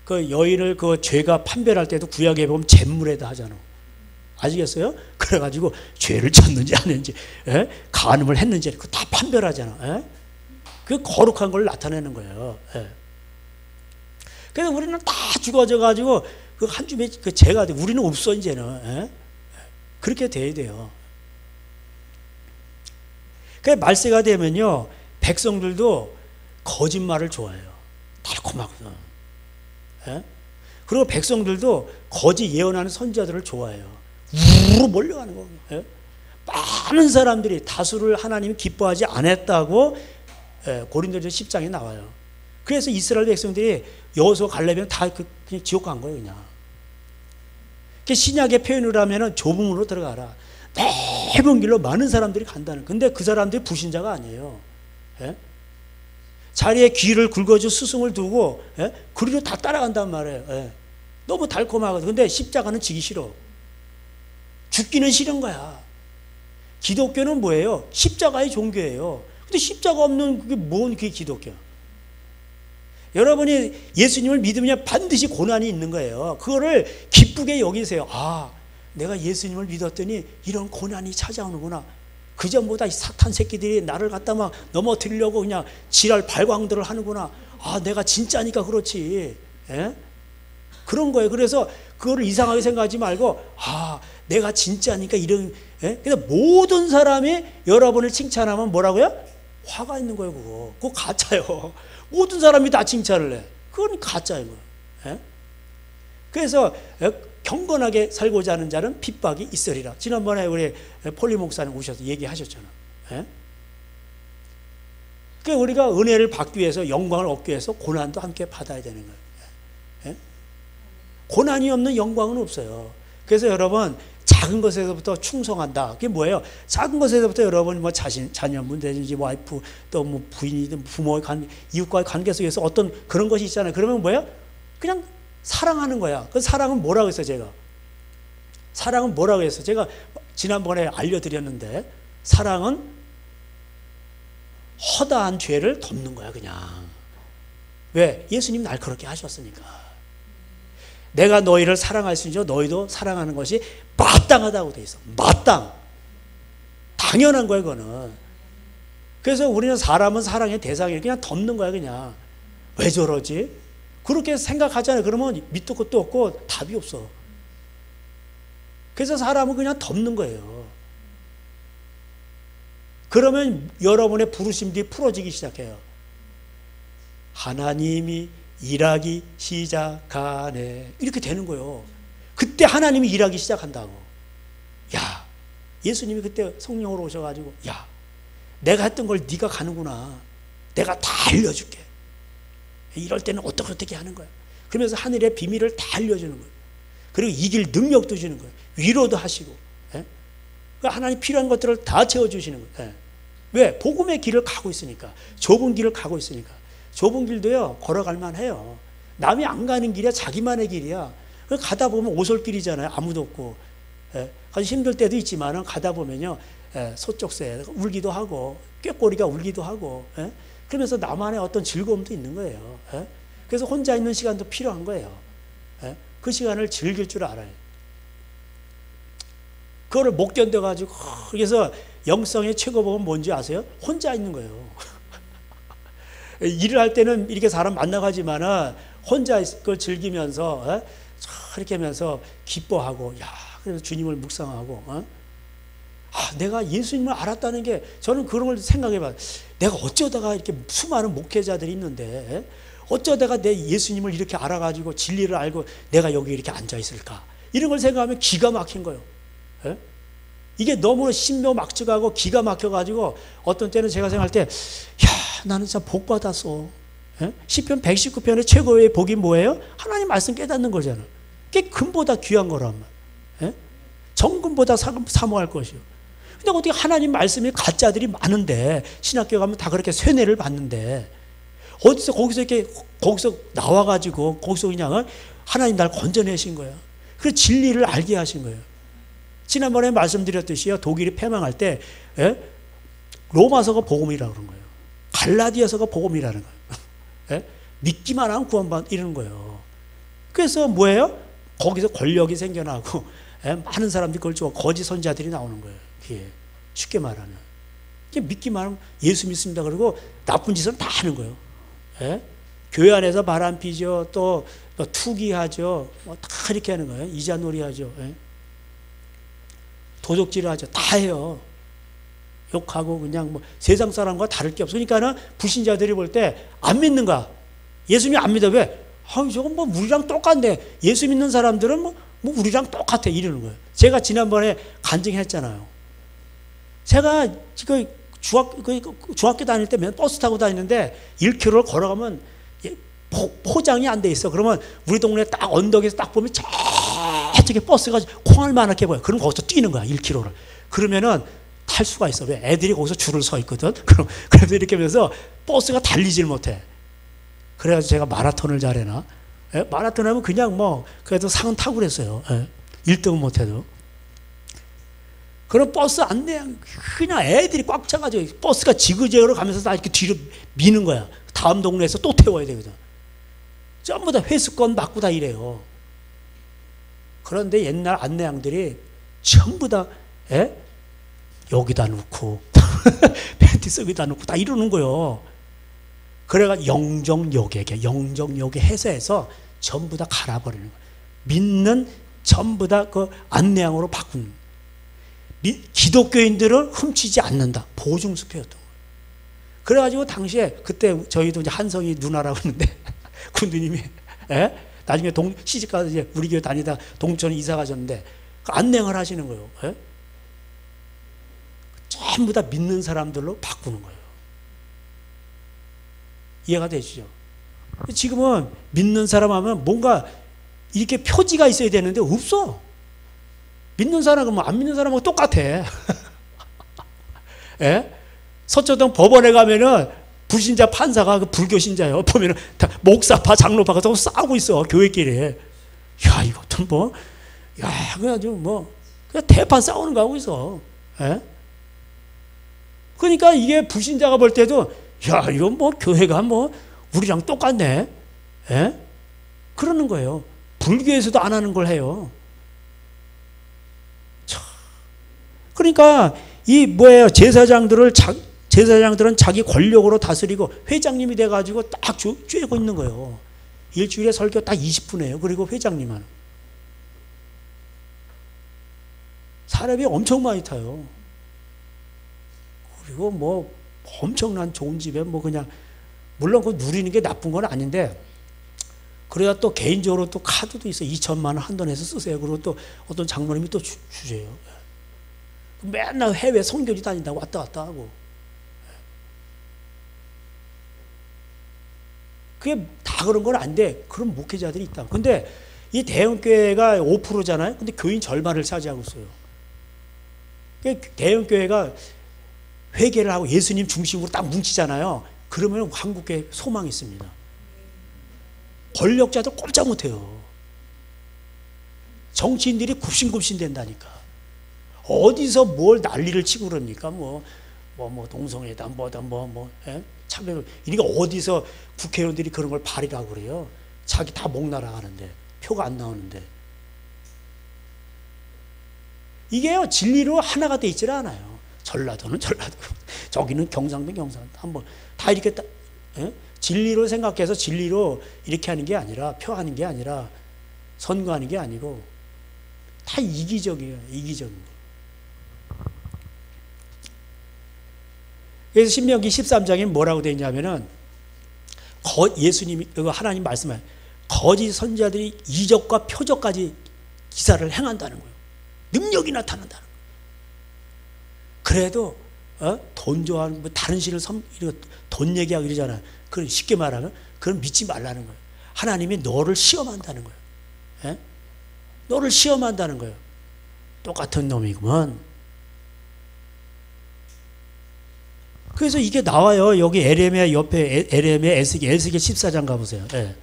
[SPEAKER 1] 그 여인을 그 죄가 판별할 때도 구약에 보면 잿물에다 하잖아. 아시겠어요? 그래가지고 죄를 졌는지 안 했는지, 간음을 했는지 그거 다 판별하잖아. 그 거룩한 걸 나타내는 거예요. 그래서 우리는 다 죽어져가지고 그 한 줌의 그 죄가 돼. 우리는 없어 이제는. 그렇게 돼야 돼요. 그 말세가 되면요 백성들도 거짓말을 좋아해요. 달콤하거든. 그리고 백성들도 거짓 예언하는 선지자들을 좋아해요. 우르르 몰려가는 거예요. 많은 사람들이 다수를 하나님이 기뻐하지 않았다고 고린도전서 10장에 나와요. 그래서 이스라엘 백성들이 여호수아 갈렙은 다 그냥 지옥 간 거예요. 그냥. 신약의 표현을 하면 좁음으로 들어가라. 넓은 길로 많은 사람들이 간다는. 근데 그 사람들이 불신자가 아니에요. 자리에 귀를 긁어줘 스승을 두고 그리로 다 따라간단 말이에요. 너무 달콤하거든. 근데 십자가는 지기 싫어. 죽기는 싫은 거야. 기독교는 뭐예요? 십자가의 종교예요. 근데 십자가 없는 그게 그게 기독교야. 여러분이 예수님을 믿으면 반드시 고난이 있는 거예요. 그거를 기쁘게 여기세요. 내가 예수님을 믿었더니 이런 고난이 찾아오는구나. 그 전보다 이 사탄 새끼들이 나를 갖다 막 넘어뜨리려고 그냥 지랄 발광들을 하는구나. 내가 진짜니까 그렇지. 그런 거예요. 그래서 그거를 이상하게 생각하지 말고 내가 진짜니까 이런. 그래서 모든 사람이 여러분을 칭찬하면 뭐라고요? 화가 있는 거예요. 그거 가짜요. 모든 사람이 다 칭찬을 해. 그건 가짜인 거예요. 그래서 경건하게 살고자 하는 자는 핍박이 있으리라. 지난번에 우리 폴리 목사님 오셔서 얘기하셨잖아. 그러니까 우리가 은혜를 받기 위해서 영광을 얻기 위해서 고난도 함께 받아야 되는 거예요. 예? 고난이 없는 영광은 없어요. 그래서 여러분 작은 것에서부터 충성한다. 그게 뭐예요? 작은 것에서부터 여러분 뭐 자녀분들이든지 와이프 또 뭐 부인이든 부모의 관계, 이웃과의 관계 속에서 어떤 그런 것이 있잖아요. 그러면 뭐예요? 그냥 사랑하는 거야. 그 사랑은 뭐라고 했어요, 제가? 사랑은 뭐라고 했어요? 제가 지난번에 알려드렸는데 사랑은 허다한 죄를 덮는 거야, 그냥. 왜? 예수님 날 그렇게 하셨으니까. 내가 너희를 사랑할 수 있죠. 너희도 사랑하는 것이 마땅하다고 돼 있어. 마땅. 당연한 거예요, 그거는. 그래서 우리는 사람은 사랑의 대상이에요. 그냥 덮는 거야, 그냥. 왜 저러지? 그렇게 생각하잖아요. 그러면 밑도 끝도 없고 답이 없어. 그래서 사람은 그냥 덮는 거예요. 그러면 여러분의 부르심들이 풀어지기 시작해요. 하나님이 일하기 시작하네. 이렇게 되는 거예요. 그때 하나님이 일하기 시작한다고. 야, 예수님이 그때 성령으로 오셔가지고, 야, 내가 했던 걸 네가 가는구나. 내가 다 알려줄게. 이럴 때는 어떻게 하는 거야. 그러면서 하늘의 비밀을 다 알려주는 거예요. 그리고 이길 능력도 주는 거예요. 위로도 하시고. 예? 하나님 필요한 것들을 다 채워주시는 거예요. 예. 왜? 복음의 길을 가고 있으니까. 좁은 길을 가고 있으니까. 좁은 길도요, 걸어갈 만해요. 남이 안 가는 길이야, 자기만의 길이야. 가다 보면 오솔길이잖아요. 아무도 없고. 예. 아주 힘들 때도 있지만 가다 보면요, 예, 소쩍새 울기도 하고, 꾀꼬리가 울기도 하고, 예? 그러면서 나만의 어떤 즐거움도 있는 거예요. 예? 그래서 혼자 있는 시간도 필요한 거예요. 예? 그 시간을 즐길 줄 알아요. 그거를 못 견뎌가지고, 그래서 영성의 최고봉은 뭔지 아세요? 혼자 있는 거예요. 일을 할 때는 이렇게 사람 만나가지만은 혼자 그걸 즐기면서, 이렇게 하면서 기뻐하고, 야, 그래서 주님을 묵상하고, 내가 예수님을 알았다는 게 저는 그런 걸 생각해 봐요. 내가 어쩌다가 이렇게 수많은 목회자들이 있는데 어쩌다가 내 예수님을 이렇게 알아가지고 진리를 알고 내가 여기 이렇게 앉아 있을까? 이런 걸 생각하면 기가 막힌 거예요. 예? 이게 너무 신묘막측하고 기가 막혀가지고 어떤 때는 제가 생각할 때, 야, 나는 진짜 복 받았어. 예? 시편 119편의 최고의 복이 뭐예요? 하나님 말씀 깨닫는 거잖아. 그게 금보다 귀한 거란 말. 예? 정금보다 사모할 것이요. 근데 어떻게 하나님 말씀이 가짜들이 많은데 신학교 가면 다 그렇게 쇠뇌를 받는데 어디서 거기서 나와가지고 거기서 그냥 하나님 날 건져내신 거예요. 그래서 진리를 알게 하신 거예요. 지난번에 말씀드렸듯이요, 독일이 패망할 때 로마서가 복음이라고 그런 거예요. 갈라디아서가 복음이라는 거예요. 믿기만 하면 구원받 이러는 거예요. 그래서 뭐예요? 거기서 권력이 생겨나고 많은 사람들이 그걸 좋아 거짓 선자들이 나오는 거예요. 그게 쉽게 말하면 믿기만 하면 예수 믿습니다. 그리고 나쁜 짓은 다 하는 거예요. 예? 교회 안에서 바람 피죠. 또 투기하죠. 다 이렇게 하는 거예요. 이자놀이 하죠. 예? 도적질을 하죠. 다 해요. 욕하고 그냥 뭐 세상 사람과 다를 게 없어. 그러니까는 불신자들이 볼 때 안 믿는가? 예수님 안 믿어. 왜? 저건 뭐 우리랑 똑같네. 예수 믿는 사람들은 뭐 우리랑 똑같아. 이러는 거예요. 제가 지난번에 간증했잖아요. 제가 중학교 다닐 때 버스 타고 다니는데 1km를 걸어가면 포장이 안 돼 있어. 그러면 우리 동네 딱 언덕에서 딱 보면 저쪽에 버스가 콩알만하게 보여. 그럼 거기서 뛰는 거야. 1km를. 그러면은 탈 수가 있어. 왜? 애들이 거기서 줄을 서 있거든. 그래서 이렇게 하면서 버스가 달리질 못해. 그래가지고 제가 마라톤을 잘해나? 마라톤 하면 그냥 그래도 상은 타고 그랬어요. 1등은 못해도. 그럼 버스 안내 그냥 애들이 꽉 차가지고 버스가 지그재그로 가면서 다 이렇게 뒤로 미는 거야. 다음 동네에서 또 태워야 되거든. 전부 다 회수권 받고 다 이래요. 그런데 옛날 안내양들이 전부 다 여기다 놓고 팬티 속에다 놓고 다 이러는 거예요. 그래가 영정요괴 해서해서 전부 다 갈아버리는 거예요. 믿는 전부 다 그 안내양으로 바꾸는 거예요. 기독교인들은 훔치지 않는다. 보증수표였던 거예요. 그래가지고 당시에 그때 저희도 이제 한성이 누나라고 했는데 군두님이 나중에 시집가서 이제 우리 교회 다니다 동천에 이사 가셨는데 안내양을 하시는 거예요. 전부 다 믿는 사람들로 바꾸는 거예요. 이해가 되시죠? 지금은 믿는 사람 하면 뭔가 이렇게 표지가 있어야 되는데 없어. 믿는 사람은 안 믿는 사람하고 똑같아. 예? 서초동 법원에 가면은 불신자 판사가 그 불교 신자요. 보면은 다 목사파, 장로파가 또 싸우고 있어. 교회끼리. 야, 이것도 뭐, 야, 그래가지고 뭐, 그냥 대판 싸우는 거 하고 있어. 예? 그러니까 이게 불신자가 볼 때도, 야, 이건 뭐 교회가 뭐 우리랑 똑같네. 예? 그러는 거예요. 불교에서도 안 하는 걸 해요. 그러니까 이 뭐예요? 제사장들은 자기 권력으로 다스리고 회장님이 돼가지고 딱 쬐고 있는 거예요. 일주일에 설교 딱 20분 해요. 그리고 회장님은 사람이 엄청 많이 타요. 그리고 뭐 엄청난 좋은 집에 뭐 그냥 물론 그 누리는 게 나쁜 건 아닌데 그래야 또 개인적으로 또 카드도 있어. 2천만 원 한도 내서 쓰세요. 그리고 또 어떤 장모님이 또 주세요. 맨날 해외 선교지 다닌다고 왔다 갔다 하고. 그게 다 그런 건 안 돼. 그런 목회자들이 있다. 근데 이 대형교회가 5%잖아요. 근데 교인 절반을 차지하고 있어요. 대형교회가 회개를 하고 예수님 중심으로 딱 뭉치잖아요. 그러면 한국에 소망이 있습니다. 권력자들 꼼짝 못해요. 정치인들이 굽신굽신 된다니까. 어디서 뭘 난리를 치고 그럽니까? 동성애다, 차별. 이러니까 어디서 국회의원들이 그런 걸 발의하고 그래요? 자기 다 목 날아가는데, 표가 안 나오는데. 이게요, 진리로 하나가 돼 있질 않아요. 전라도는 전라도, 저기는 경상도 한번 다 이렇게 진리로 생각해서 진리로 이렇게 하는 게 아니라, 표하는 게 아니라, 선거하는 게 아니고, 다 이기적이에요. 이기적인 거. 그래서 신명기 13장에 뭐라고 되어 있냐면은 예수님이 하나님 말씀을 거짓 선지자들이 이적과 표적까지 기사를 행한다는 거예요. 능력이 나타난다는 거예요. 그래도 돈 좋아하는 뭐 다른 신을 돈 얘기하고 이러잖아요. 그건 쉽게 말하면 그건 믿지 말라는 거예요. 하나님이 너를 시험한다는 거예요. 예? 너를 시험한다는 거예요. 똑같은 놈이구먼. 그래서 이게 나와요. 여기 에레미야 옆에 에레미야 에스겔 14장 가보세요. 예.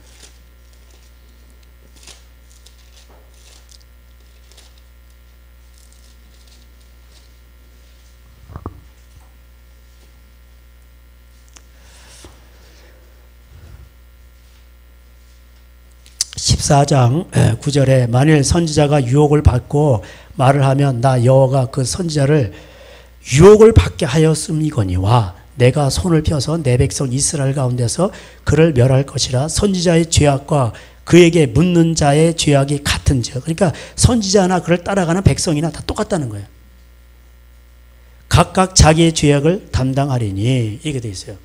[SPEAKER 1] (14장) 9절에 만일 선지자가 유혹을 받고 말을 하면 나 여호와가 그 선지자를 유혹을 받게 하였음이거니와 내가 손을 펴서 내 백성 이스라엘 가운데서 그를 멸할 것이라. 선지자의 죄악과 그에게 묻는 자의 죄악이 같은즉. 그러니까 선지자나 그를 따라가는 백성이나 다 똑같다는 거예요. 각각 자기의 죄악을 담당하리니 이렇게 돼 있어요.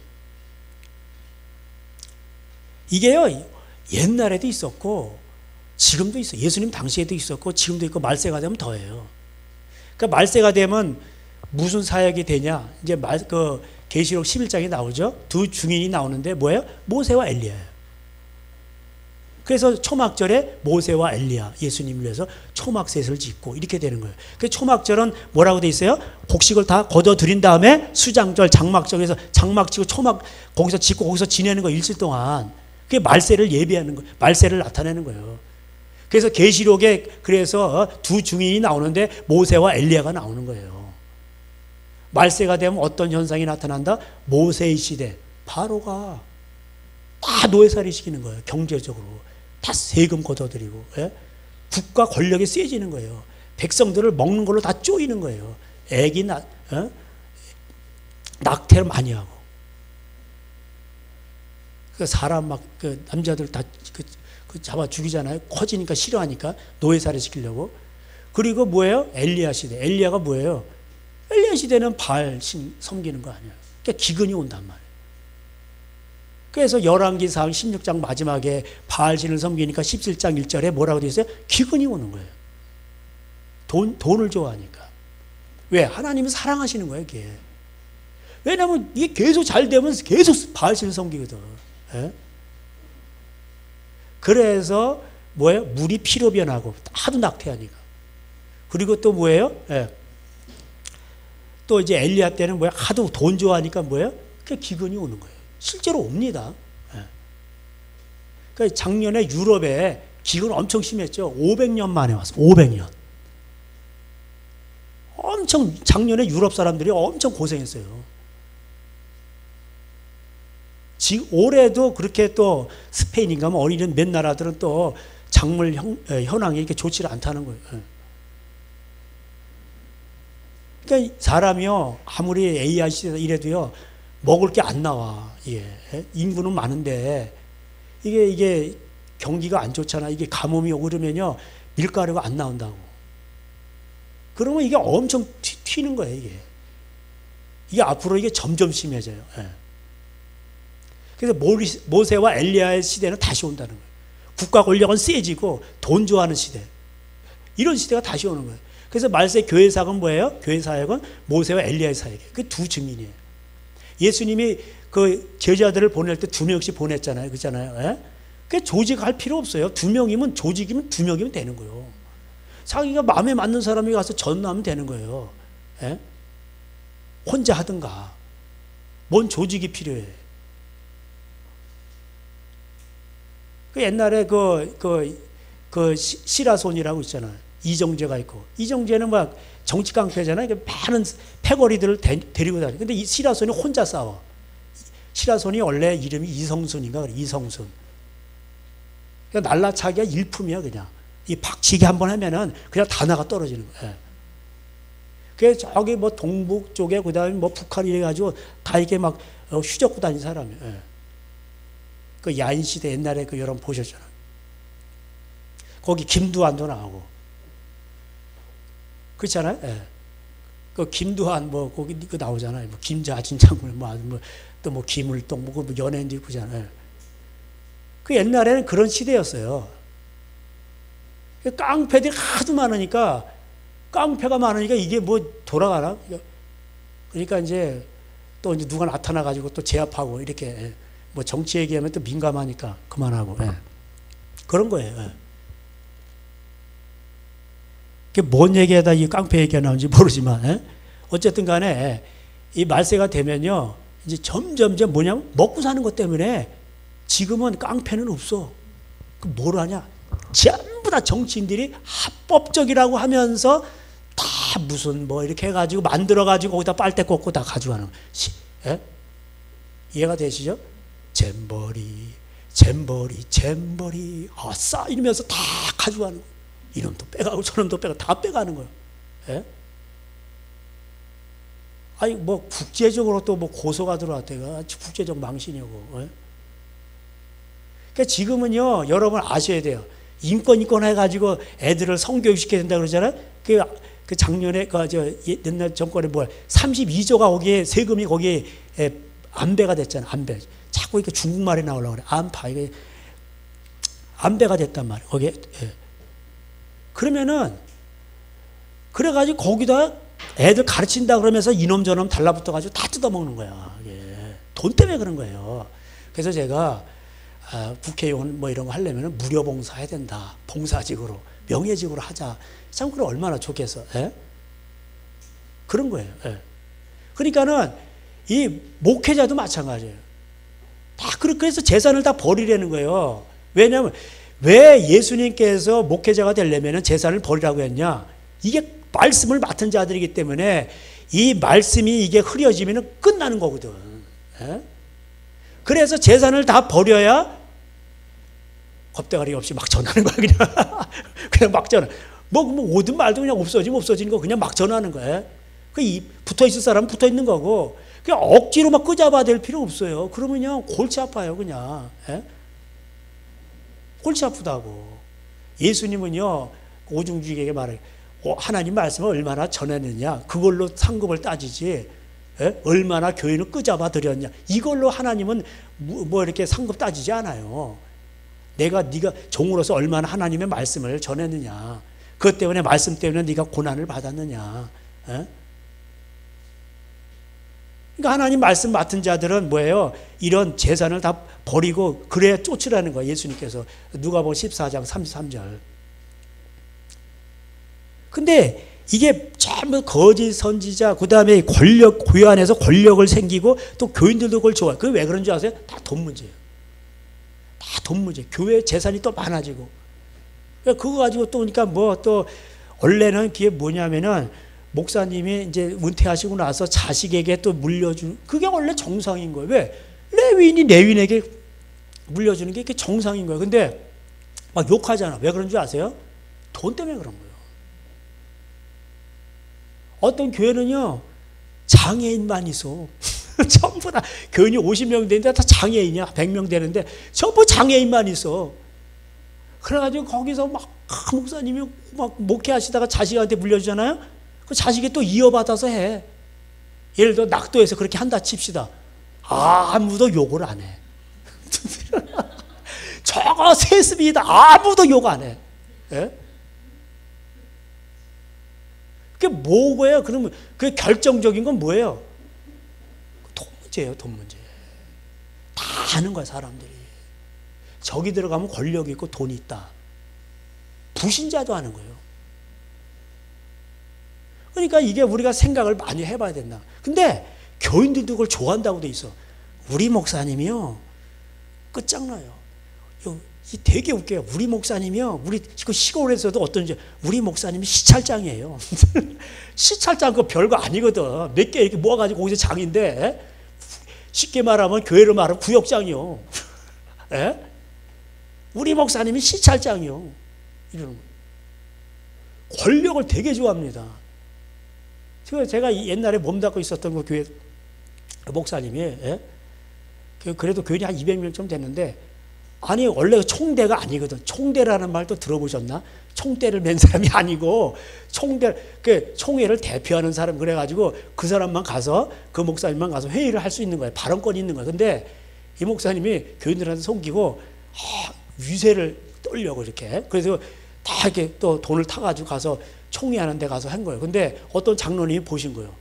[SPEAKER 1] 이게요, 옛날에도 있었고 지금도 있어요. 예수님 당시에도 있었고 지금도 있고 말세가 되면 더해요. 그러니까 말세가 되면 무슨 사역이 되냐? 이제 계시록 11장에 나오죠. 두 증인이 나오는데 뭐예요? 모세와 엘리야예요. 그래서 초막절에 모세와 엘리야, 예수님을 위해서 초막셋을 짓고 이렇게 되는 거예요. 그 초막절은 뭐라고 돼 있어요? 곡식을 다 거둬들인 다음에 수장절, 장막절에서 장막 지고 초막 거기서 짓고 거기서 지내는 거 일주일 동안. 그게 말세를 예비하는 거예요. 말세를 나타내는 거예요. 그래서 계시록에 그래서 두 증인이 나오는데 모세와 엘리야가 나오는 거예요. 말세가 되면 어떤 현상이 나타난다? 모세의 시대, 바로가 다 노예살이 시키는 거예요. 경제적으로 다 세금 걷어들이고, 예? 국가 권력이 세지는 거예요. 백성들을 먹는 걸로 다 쪼이는 거예요. 낙태를 많이 하고, 사람 남자들 다 잡아 죽이잖아요. 커지니까 싫어하니까 노예살이 시키려고. 그리고 뭐예요? 엘리야 시대. 엘리야가 뭐예요? 엘리야 시대는 바알 신 섬기는 거 아니에요. 그러니까 기근이 온단 말이에요. 그래서 열왕기상 16장 마지막에 바알 신을 섬기니까 17장 1절에 뭐라고 되어 있어요? 기근이 오는 거예요. 돈을 좋아하니까. 왜? 하나님은 사랑하시는 거예요, 이게. 왜냐하면 이게 계속 잘 되면 계속 바알 신을 섬기거든. 예? 그래서 뭐예요? 물이 피로 변하고 하도 낙태하니까. 그리고 또 뭐예요? 예. 또 이제 엘리야 때는 뭐야? 하도 돈 좋아하니까 뭐예요? 그 기근이 오는 거예요. 실제로 옵니다. 예. 그러니까 작년에 유럽에 기근 엄청 심했죠. 500년 만에 왔어. 500년. 엄청 작년에 유럽 사람들이 엄청 고생했어요. 지금 올해도 그렇게 또 스페인인가 뭐 어린 몇 나라들은 또 작물 현황이 이렇게 좋지 않다는 거예요. 그러니까 사람이요 아무리 AI 시대다 이래도요 먹을 게 안 나와. 이게 인구는 많은데 이게 경기가 안 좋잖아. 이게 가뭄이 오르면요 밀가루가 안 나온다고. 그러면 이게 엄청 튀는 거예요. 이게 앞으로 이게 점점 심해져요. 그래서 모세와 엘리야의 시대는 다시 온다는 거예요. 국가 권력은 세지고 돈 좋아하는 시대. 이런 시대가 다시 오는 거예요. 그래서 말세 교회 사역은 뭐예요? 교회 사역은 모세와 엘리야의 사역이에요. 그 두 증인이에요. 예수님이 그 제자들을 보낼 때 2명씩 보냈잖아요. 그렇잖아요. 그 조직할 필요 없어요. 2명이면 조직이면 2명이면 되는 거예요. 자기가 마음에 맞는 사람이 가서 전도하면 되는 거예요. 혼자 하든가. 뭔 조직이 필요해. 그 옛날에 시라손이라고 있잖아요. 이정재가 있고. 이정재는 막 정치 깡패잖아요. 많은 패거리들을 데리고 다니고. 근데 이 시라손이 혼자 싸워. 시라손이 원래 이름이 이성순인가 그래. 이성순. 그러니까 날라차기가 일품이야 그냥. 이 박치기 한번 하면은 그냥 다 나가 떨어지는 거예요. 그래서 저기 뭐 동북 쪽에 그다음에 뭐 북한 이래가지고 다 이렇게 막 휘젓고 다니는 사람이에요. 그 야인시대 옛날에 그 여러분 보셨잖아요. 거기 김두한도 나오고. 그렇잖아요. 그 김두한 뭐 거기 그 나오잖아요. 뭐 김자진 장군 또 뭐 김을동 뭐 연예인도 있고잖아요. 그 옛날에는 그런 시대였어요. 깡패들이 하도 많으니까 깡패가 많으니까 이게 뭐 돌아가나? 그러니까 이제 또 이제 누가 나타나 가지고 또 제압하고 이렇게 뭐 정치 얘기하면 또 민감하니까 그만하고 그런 거예요. 그게 뭔 얘기하다 이 깡패 얘기가 나오는지 모르지만 어쨌든 간에 이 말세가 되면요 이제 점점점 뭐냐면 먹고 사는 것 때문에 지금은 깡패는 없어. 그 뭘 하냐? 전부 다 정치인들이 합법적이라고 하면서 다 무슨 뭐 이렇게 해가지고 만들어가지고 거기다 빨대 꽂고 다 가져가는 이해가 되시죠? 잼버리 아싸 이러면서 다 가져가는 거예요. 이놈도 빼가고 저놈도 빼가고 다 빼가는 거예요. 아니 뭐 국제적으로 또 뭐 고소가 들어왔대가 국제적 망신이고. 그러니까 지금은요 여러분 아셔야 돼요. 인권 해가지고 애들을 성교육 시켜야 된다 그러잖아요. 그 작년에 옛날 정권에 32조가 거기에 세금이 거기에 안배가 됐잖아요. 안배. 자꾸 이렇게 중국말이 나오려고 그래. 안파 이게 안배가 됐단 말이에요. 거기에. 그러면은 그래가지고 거기다 애들 가르친다 그러면서 이놈 저놈 달라붙어가지고 다 뜯어먹는 거야. 돈 때문에 그런 거예요. 그래서 제가 국회의원 뭐 이런 거 하려면 무료 봉사해야 된다. 봉사직으로 명예직으로 하자. 참 그럼 얼마나 좋겠어. 그런 거예요. 그러니까는 이 목회자도 마찬가지예요. 다 그렇게 해서 재산을 다 버리려는 거예요. 왜냐하면 왜 예수님께서 목회자가 되려면 재산을 버리라고 했냐? 이게 말씀을 맡은 자들이기 때문에 이 말씀이 이게 흐려지면 끝나는 거거든. 그래서 재산을 다 버려야 겁대가리 없이 막 전하는 거야. 그냥 막 전하. 뭐 오든 말든 그냥 없어지는 거 그냥 막 전하는 거야. 붙어 있을 사람은 붙어 있는 거고 그냥 억지로 막 끄잡아야 될 필요 없어요. 그러면 그냥 골치 아파요, 그냥. 골치 아프다고. 예수님은요 오중주에게 말해요. 하나님 말씀을 얼마나 전했느냐 그걸로 상급을 따지지 얼마나 교인을 끄잡아 들였냐 이걸로 하나님은 뭐 이렇게 상급 따지지 않아요. 네가 종으로서 얼마나 하나님의 말씀을 전했느냐 그것 때문에 말씀 때문에 네가 고난을 받았느냐 그러니까 하나님 말씀 맡은 자들은 뭐예요? 이런 재산을 다 버리고 그래야 쫓으라는 거예요. 예수님께서 누가복음 14장 33절. 근데 이게 전부 거짓 선지자, 그 다음에 권력, 교회 안에서 권력을 생기고 또 교인들도 그걸 좋아해요. 그게 왜 그런 줄 아세요? 다 돈 문제예요. 다 돈 문제. 교회 재산이 또 많아지고. 그거 가지고 또 그러니까 뭐 또 원래는 그게 뭐냐면은 목사님이 이제 은퇴하시고 나서 자식에게 또 물려주는 그게 원래 정상인 거예요. 왜? 레위인이 레위인에게 물려주는 게 그게 정상인 거예요. 근데 막 욕하잖아. 왜 그런 줄 아세요? 돈 때문에 그런 거예요. 어떤 교회는요, 장애인만 있어. 전부 다, 교인이 50명 되는데 다 장애인이야. 100명 되는데 전부 장애인만 있어. 그래가지고 거기서 막, 목사님이 막 목회하시다가 자식한테 물려주잖아요? 그 자식이 또 이어받아서 해. 예를 들어 낙도에서 그렇게 한다 칩시다. 아무도 욕을 안 해. 저거 세습이다. 아무도 욕 안 해. 예? 그게 뭐예요? 그러면 그 결정적인 건 뭐예요? 돈 문제예요, 돈 문제. 다 아는 거야, 사람들이. 저기 들어가면 권력이 있고 돈이 있다. 불신자도 아는 거예요. 그러니까 이게 우리가 생각을 많이 해봐야 된다. 근데 교인들도 그걸 좋아한다고 돼 있어. 우리 목사님이요, 끝장나요. 이 되게 웃겨요. 우리 목사님이요, 우리 그 시골에서도 어떤지, 우리 목사님이 시찰장이에요. 시찰장 그 별거 아니거든. 몇 개 이렇게 모아가지고 거기서 장인데, 쉽게 말하면 교회로 말하면 구역장이요. 에? 우리 목사님이 시찰장이요. 이러는 거예요. 권력을 되게 좋아합니다. 제가 옛날에 몸담고 있었던 그 교회 목사님이, 예? 그래도 교인이 한 200명 좀 됐는데, 아니 원래 총대가 아니거든. 총대라는 말도 들어보셨나? 총대를 맨 사람이 아니고 그 총회를 대표하는 사람, 그래가지고 그 사람만 가서, 그 목사님만 가서 회의를 할 수 있는 거예요. 발언권이 있는 거예요. 근데 이 목사님이 교인들한테 속이고 위세를 떨려고 이렇게, 그래서 다 이렇게 또 돈을 타가지고 가서 총회하는 데 가서 한 거예요. 근데 어떤 장로님이 보신 거예요.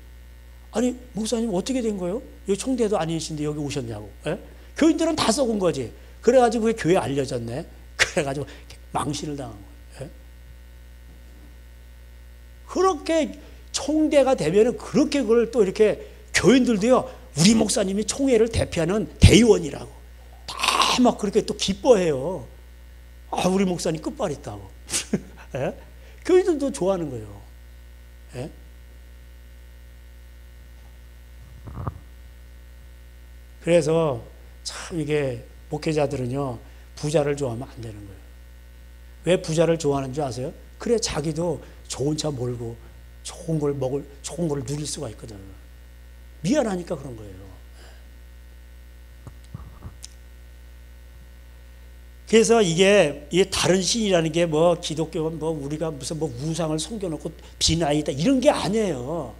[SPEAKER 1] 아니 목사님 어떻게 된 거예요? 여기 총대도 아니신데 여기 오셨냐고. 예? 교인들은 다 썩은 거지. 그래가지고 교회에 알려졌네. 그래가지고 망신을 당한 거예요. 예? 그렇게 총대가 되면은 그렇게 그걸 또 이렇게 교인들도요, 우리 목사님이 총회를 대표하는 대의원이라고 다 막 그렇게 또 기뻐해요. 아, 우리 목사님 끝발 있다고. 예? 교인들도 좋아하는 거예요. 예? 그래서 참 이게 목회자들은요, 부자를 좋아하면 안 되는 거예요. 왜 부자를 좋아하는 줄 아세요? 그래 자기도 좋은 차 몰고 좋은 걸 먹을, 좋은 걸 누릴 수가 있거든. 미안하니까 그런 거예요. 그래서 이게 다른 신이라는 게 뭐 기독교 뭐 우리가 무슨 뭐 우상을 섬겨놓고 비나이다 이런 게 아니에요.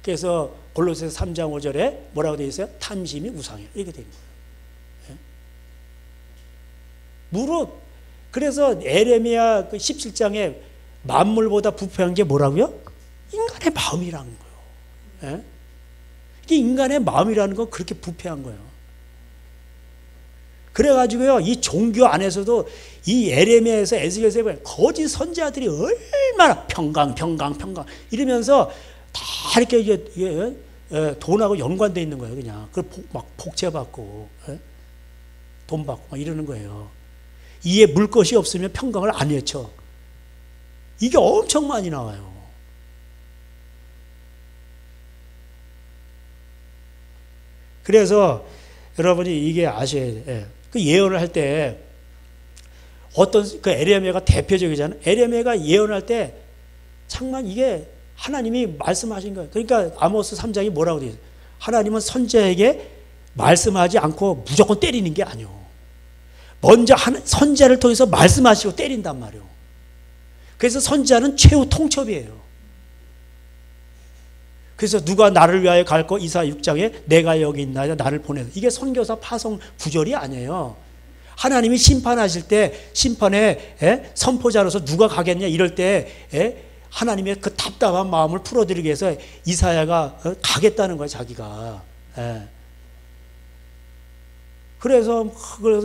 [SPEAKER 1] 그래서 골로새서 3장 5절에 뭐라고 되어 있어요? 탐심이 우상이에요. 이렇게 된 거예요. 무릇, 그래서 에레미야 그 17장에 만물보다 부패한 게 뭐라고요? 인간의 마음이라는 거예요. 예? 이게 인간의 마음이라는 건 그렇게 부패한 거예요. 그래가지고요, 이 종교 안에서도 이 에레미야에서 에스겔에서 거짓 선지자들이 얼마나 평강 이러면서 다 이렇게 이게 돈하고 연관되어 있는 거예요. 그냥 막 복제받고, 예? 돈 받고 막 이러는 거예요. 이에 물 것이 없으면 평강을 안 외쳐. 이게 엄청 많이 나와요. 그래서 여러분이 이게 아셔야 돼요. 그 예언을 할 때 어떤 그 에레미야가 대표적이잖아요. 에레미야가 예언할 때 정말 이게 하나님이 말씀하신 거예요. 그러니까 아모스 3장이 뭐라고 되어 있어요? 하나님은 선지자에게 말씀하지 않고 무조건 때리는 게 아니에요. 먼저 선지자를 통해서 말씀하시고 때린단 말이에요. 그래서 선지자는 최후 통첩이에요. 그래서 누가 나를 위하여 갈 거 이사 6장에 내가 여기 있나요? 나를 보내서. 이게 선교사 파송 구절이 아니에요. 하나님이 심판하실 때 심판의 선포자로서 누가 가겠냐 이럴 때 하나님의 그 답답한 마음을 풀어드리기 위해서 이사야가 가겠다는 거예요. 자기가. 예. 그래서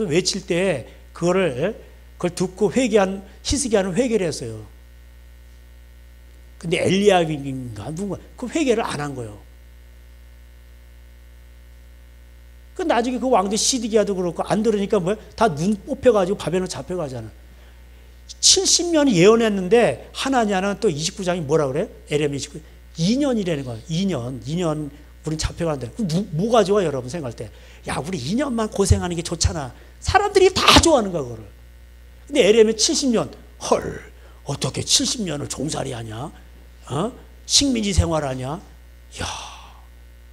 [SPEAKER 1] 외칠 때 그걸 듣고 희스기야는 회개를 했어요. 근데 엘리야인가 누군가 그 회개를 안 한 거예요. 그 나중에 그 왕들 시드기야도 그렇고 안 들으니까 뭐야? 다 눈 뽑혀가지고 바벨론 잡혀가잖아. 70년이 예언했는데 하나냐는 또 29장이 뭐라 그래? 에레미야 29. 2년이라는 거야. 2년 우린 잡혀간다. 뭐가 좋아 여러분 생각할 때? 야 우리 2년만 고생하는 게 좋잖아. 사람들이 다 좋아하는 거야 그거를. 근데 에레미야 70년. 헐 어떻게 70년을 종살이 하냐? 식민지 생활하냐? 야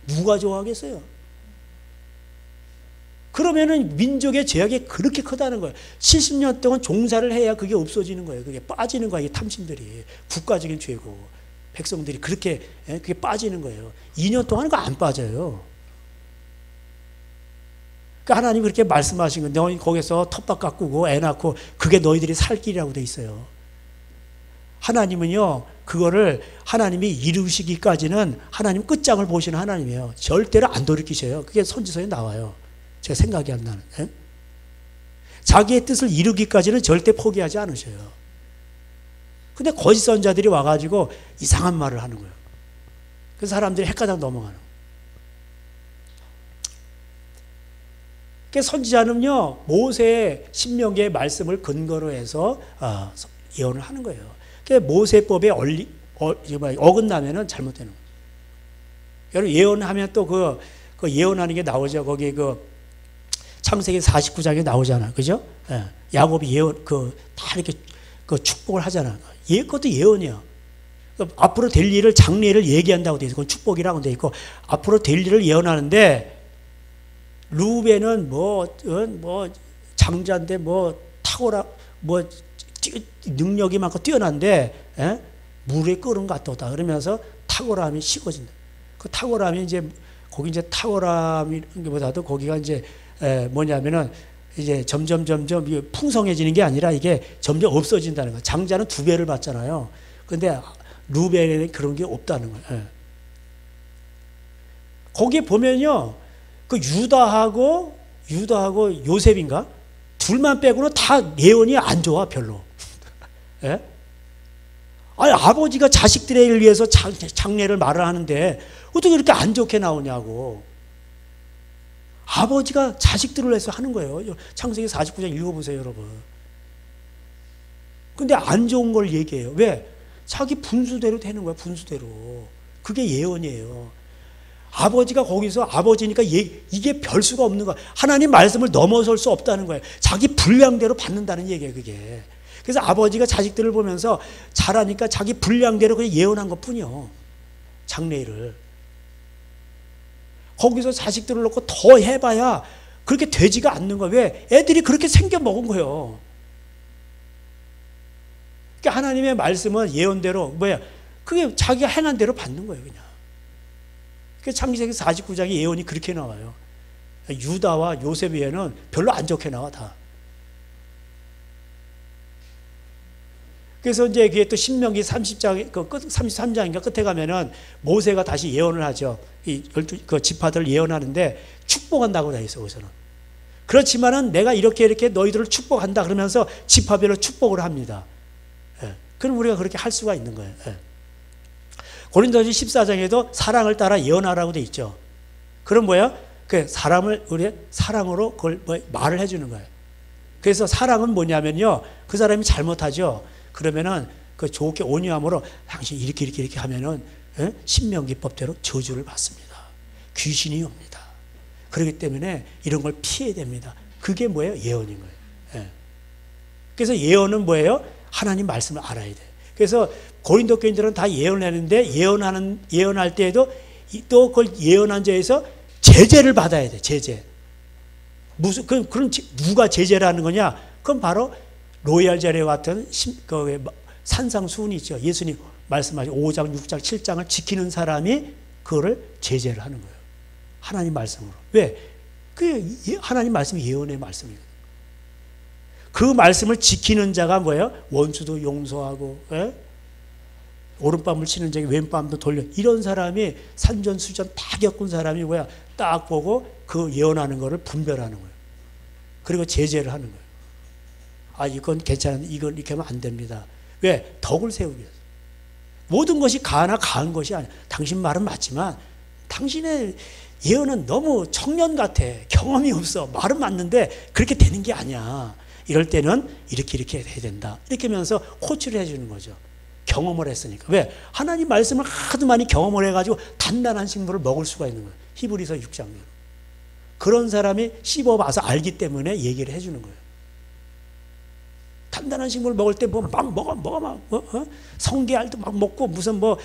[SPEAKER 1] 누가 좋아하겠어요? 그러면은 민족의 죄악이 그렇게 크다는 거예요. 70년 동안 종사를 해야 그게 없어지는 거예요. 그게 빠지는 거예요. 이 탐심들이. 국가적인 죄고. 백성들이 그렇게 그게 빠지는 거예요. 2년 동안은 그거 안 빠져요. 그러니까 하나님이 그렇게 말씀하신 건 너희 거기서 텃밭 가꾸고 애 낳고 그게 너희들이 살 길이라고 돼 있어요. 하나님은요. 그거를 하나님이 이루시기까지는 하나님 끝장을 보시는 하나님이에요. 절대로 안 돌이키셔요. 그게 선지서에 나와요. 제가 생각이 안 나는. 예? 자기의 뜻을 이루기까지는 절대 포기하지 않으셔요. 근데 거짓 선자들이 와가지고 이상한 말을 하는 거예요. 그래서 사람들이 헷가닥 넘어가는 거예요. 그러니까 선지자는요, 모세의 신명기의 말씀을 근거로 해서 예언을 하는 거예요. 그러니까 모세법에 어긋나면은 잘못되는 거예요. 여러분, 예언하면 또 그 예언하는 게 나오죠. 거기 창세기 49장에 나오잖아. 그죠? 예. 야곱이 예언, 다 이렇게 축복을 하잖아. 그것도 예언이야. 앞으로 될 일을, 장래를 얘기한다고 돼 있어. 그건 축복이라고 돼 있고, 앞으로 될 일을 예언하는데, 루벤은 장자인데 능력이 많고 뛰어난데, 예? 물에 끓은 것 같다. 그러면서 탁월함이 식어진다. 그 탁월함이 거기 탁월함이보다도 거기가 뭐냐면은 이제 점점 풍성해지는 게 아니라 이게 점점 없어진다는 거예요. 장자는 2배를 받잖아요. 근데 루벤에는 그런 게 없다는 거예요. 예. 거기에 보면요, 그 유다하고 요셉인가? 둘만 빼고는 다 예언이 안 좋아, 별로. 예? 아니, 아버지가 자식들을 위해서 장례를 말을 하는데 어떻게 이렇게 안 좋게 나오냐고. 아버지가 자식들을 위해서 하는 거예요. 창세기 49장 읽어보세요, 여러분. 근데 안 좋은 걸 얘기해요. 왜? 자기 분수대로 되는 거야, 분수대로. 그게 예언이에요. 아버지가 거기서 아버지니까 이게 별 수가 없는 거야. 하나님 말씀을 넘어설 수 없다는 거예요. 자기 분량대로 받는다는 얘기예요, 그게. 그래서 아버지가 자식들을 보면서 잘하니까 자기 분량대로 그냥 예언한 것 뿐이요. 장래일을. 거기서 자식들을 놓고 더 해봐야 그렇게 되지가 않는 거예요. 왜? 애들이 그렇게 생겨 먹은 거예요. 그러니까 하나님의 말씀은 예언대로 그게 자기가 행한 대로 받는 거예요, 그냥. 그 창세기 49장의 예언이 그렇게 나와요. 유다와 요셉 외에는 별로 안 좋게 나와, 다. 그래서 이제 그게 또 신명기 30장, 33장인가 끝에 가면은 모세가 다시 예언을 하죠. 이 12 지파들을 예언하는데 축복한다고 돼 있어, 거기서는. 그렇지만은 내가 이렇게 너희들을 축복한다 그러면서 지파별로 축복을 합니다. 예. 그럼 우리가 그렇게 할 수가 있는 거예요. 예. 고린도전 14장에도 사랑을 따라 예언하라고 돼 있죠. 그럼 그 사람을 우리 사랑으로 그걸 말을 해주는 거예요. 그래서 사랑은 뭐냐면요, 그 사람이 잘못하죠. 그러면은 그 좋게 온유함으로 당신 이렇게 하면은 신명기법대로 저주를 받습니다. 귀신이 옵니다. 그렇기 때문에 이런 걸 피해야 됩니다. 그게 뭐예요? 예언인 거예요. 예. 그래서 예언은 뭐예요? 하나님 말씀을 알아야 돼요. 그래서 고린도 교인들은 다 예언을 했는데 예언할 때에도 또 그걸 예언한 자에서 제재를 받아야 돼. 제재. 그럼 누가 제재라는 거냐? 그건 바로 로얄 자리에 왔던 산상수훈이 있죠. 예수님 말씀하신 5장, 6장, 7장을 지키는 사람이 그거를 제재를 하는 거예요. 하나님 말씀으로. 왜? 그 하나님 말씀이 예언의 말씀이에요. 그 말씀을 지키는 자가 뭐예요? 원수도 용서하고, 예? 오른밤을 치는 자에게 왼밤도 돌려. 이런 사람이 산전수전 다 겪은 사람이 딱 보고 그 예언하는 거를 분별하는 거예요. 그리고 제재를 하는 거예요. 아, 이건 괜찮은데 이건 이렇게 하면 안 됩니다. 왜? 덕을 세우기 위해서. 모든 것이 가하나 가한 것이 아니야. 당신 말은 맞지만 당신의 예언은 너무 청년 같아. 경험이 없어. 말은 맞는데 그렇게 되는 게 아니야. 이럴 때는 이렇게 해야 된다. 이렇게 하면서 코치를 해주는 거죠. 경험을 했으니까. 왜? 하나님 말씀을 하도 많이 경험을 해가지고 단단한 식물을 먹을 수가 있는 거예요. 히브리서 6장면. 그런 사람이 씹어봐서 알기 때문에 얘기를 해주는 거예요. 단단한 식물을 먹을 때 뭐 막 먹어 막 성게알도 막 먹고 무슨 뭐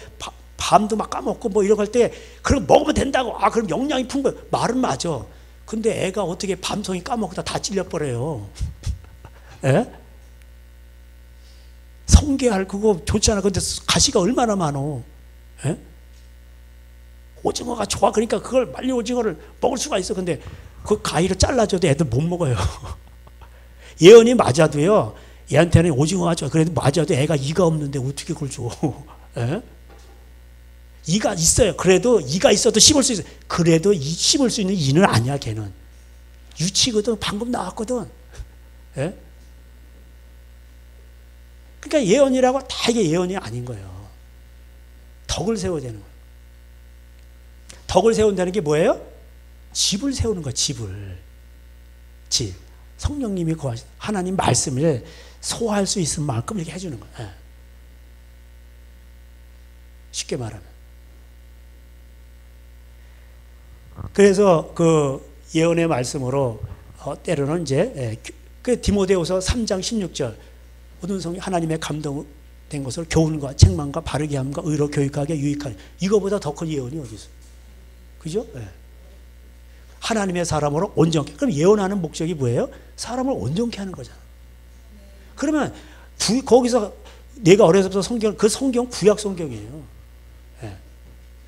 [SPEAKER 1] 밤도 막 까먹고 뭐 이러고 할 때 그럼 먹으면 된다고. 아, 그럼 영양이 풍부해. 말은 맞아. 근데 애가 어떻게 밤송이 까먹다 다 찔려버려요. 예? 성게알 그거 좋잖아. 근데 가시가 얼마나 많어. 예? 오징어가 좋아. 그러니까 그걸 말린 오징어를 먹을 수가 있어. 근데 그 가위로 잘라줘도 애들 못 먹어요. 예언이 맞아도요. 얘한테는 오징어가 좋아. 그래도 맞아도 애가 이가 없는데 어떻게 그걸 줘. 예? 이가 있어요. 그래도 이가 있어도 씹을 수 있어요. 그래도 씹을 수 있는 이는 아니야. 걔는 유치거든. 방금 나왔거든. 예? 그러니까 예언이라고 다 이게 예언이 아닌 거예요. 덕을 세워야 되는 거예요. 덕을 세운다는 게 뭐예요? 집을 세우는 거예요. 집을. 집. 성령님이 하나님 말씀을 소화할 수 있을 만큼 이렇게 해주는 거예요. 예. 쉽게 말하면. 그래서 그 예언의 말씀으로 때로는 이제 그 디모데후서 3장 16절 모든 성이 하나님의 감동된 것을 교훈과 책망과 바르게 함과 의로 교육하게 유익하게. 이거보다 더 큰 예언이 어디 있어요? 그죠? 네. 하나님의 사람으로 온전케. 그럼 예언하는 목적이 뭐예요? 사람을 온전케 하는 거잖아. 그러면 거기서 내가 어려서부터 그 성경 구약 성경이에요. 네.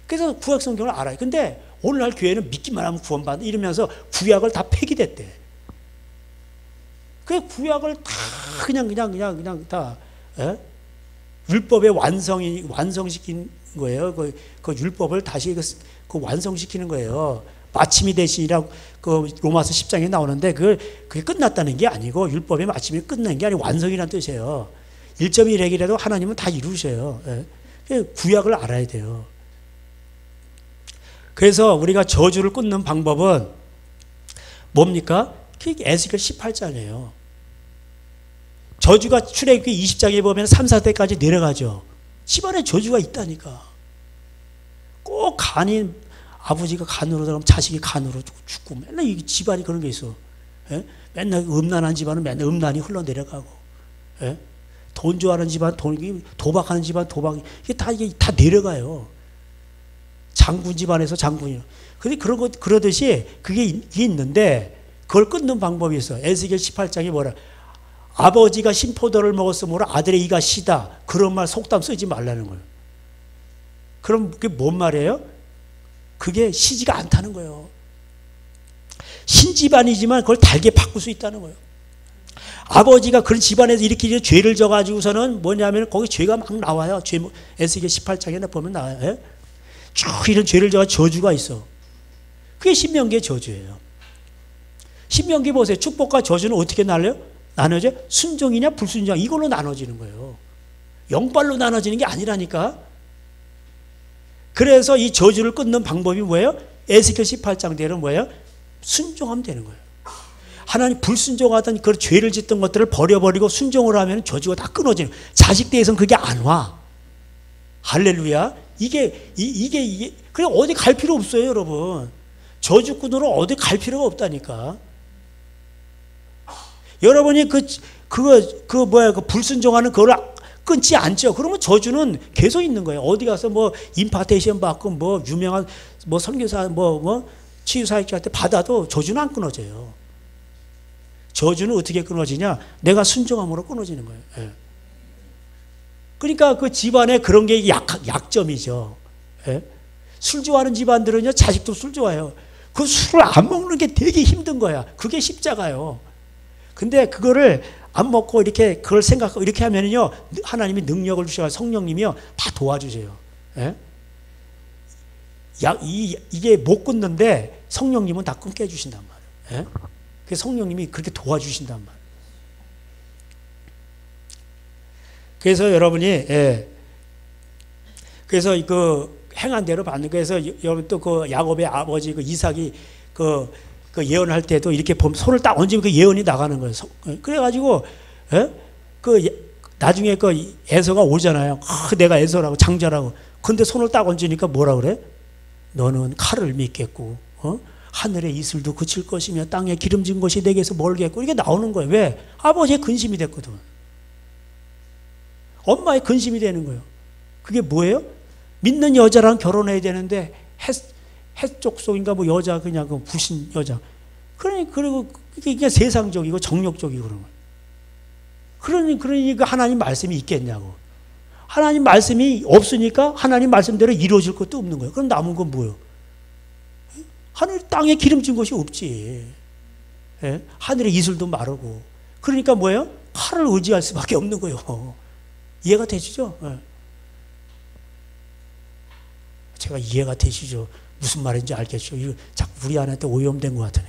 [SPEAKER 1] 그래서 구약 성경을 알아요. 근데 오늘날 교회는 믿기만 하면 구원받는다 이러면서 구약을 다 폐기됐대. 그 구약을 다 그냥 다 예? 율법의 완성시킨 거예요. 그 율법을 다시 그 완성시키는 거예요. 마침이 되시라고 그 로마서 10장에 나오는데 그게 끝났다는 게 아니고 율법의 마침이 끝난 게 아니고 완성이라는 뜻이에요. 1.1핵이라도 하나님은 다 이루셔요. 예? 구약을 알아야 돼요. 그래서 우리가 저주를 끊는 방법은 뭡니까? 그게 에스겔 18장이에요. 저주가 출애굽기 20장에 보면 3, 4대까지 내려가죠. 집안에 저주가 있다니까. 꼭 간이 아버지가 간으로 들어가면 자식이 간으로 죽고 맨날 이 집안이 그런 게 있어. 예? 맨날 음란한 집안은 맨날 음란이 흘러내려가고, 예? 돈 좋아하는 집안 도박하는 집안 이게 다 내려가요. 장군 집안에서 장군이요. 근데 그러듯이 그게 있는데 그걸 끊는 방법이 있어. 에스겔 18장에 뭐라? 아버지가 신포도를 먹었으므로 아들의 이가 시다. 그런 말 속담 쓰지 말라는 거예요. 그럼 그게 뭔 말이에요? 그게 시지가 않다는 거예요. 신집안이지만 그걸 달게 바꿀 수 있다는 거예요. 아버지가 그런 집안에서 이렇게 죄를 져가지고서는 뭐냐면 거기 죄가 막 나와요. 에스겔 18장에 보면 나와요. 예? 쭉 이런 죄를 져가 저주가 있어. 그게 신명기의 저주예요. 신명기 보세요. 축복과 저주는 어떻게 나눠져? 순종이냐 불순종 이걸로 나눠지는 거예요. 영빨로 나눠지는 게 아니라니까. 그래서 이 저주를 끊는 방법이 뭐예요? 에스겔 18장대로 뭐예요? 순종하면 되는 거예요. 하나님 불순종하던 그 죄를 짓던 것들을 버려버리고 순종을 하면 저주가 다 끊어지는 거예요. 자식 대에서는 그게 안 와. 할렐루야. 이게 그냥 어디 갈 필요 없어요, 여러분. 저주꾼으로 어디 갈 필요가 없다니까. 여러분이 그 불순종하는 그걸 끊지 않죠. 그러면 저주는 계속 있는 거예요. 어디 가서 뭐 임파테이션 받고 뭐 유명한 뭐 선교사 뭐 치유사역자한테 받아도 저주는 안 끊어져요. 저주는 어떻게 끊어지냐? 내가 순종함으로 끊어지는 거예요. 예. 그러니까 그 집안에 그런 게 약점이죠. 예? 술 좋아하는 집안들은요, 자식도 술 좋아해요. 그 술을 안 먹는 게 되게 힘든 거야. 그게 십자가요. 근데 그거를 안 먹고 이렇게 그걸 생각하고 이렇게 하면요, 하나님이 능력을 주셔서 성령님이요 다 도와주세요. 예? 이게 못 끊는데 성령님은 다 끊게 해주신단 말이에요. 예? 그래서 성령님이 그렇게 도와주신단 말이에요. 그래서 여러분이, 예. 그래서 그 행한 대로 받는, 그래서 여러분 또 그 야곱의 아버지 그 이삭이 그 예언할 때도 이렇게 보면 손을 딱 얹으면 그 예언이 나가는 거예요. 그래가지고, 예? 나중에 그 에서가 오잖아요. 내가 에서라고, 장자라고. 근데 손을 딱 얹으니까 뭐라 그래? 너는 칼을 믿겠고, 하늘의 이슬도 그칠 것이며 땅에 기름진 것이 내게서 멀겠고, 이게 나오는 거예요. 왜? 아버지의 근심이 됐거든. 엄마의 근심이 되는 거예요. 그게 뭐예요? 믿는 여자랑 결혼해야 되는데 해쪽 속인가 뭐 여자 그냥 그 부신 여자. 그리고 이게 그냥 세상적이고 정욕적이고 그런 거예요. 그러니 그 하나님 말씀이 있겠냐고. 하나님 말씀이 없으니까 하나님 말씀대로 이루어질 것도 없는 거예요. 그럼 남은 건 뭐예요? 하늘 땅에 기름진 것이 없지. 예? 하늘의 이슬도 마르고. 그러니까 뭐예요? 칼을 의지할 수밖에 없는 거예요. 이해가 되시죠? 예. 제가 이해가 되시죠? 무슨 말인지 알겠죠? 이거 자꾸 우리 아내한테 오염된 것 같으네.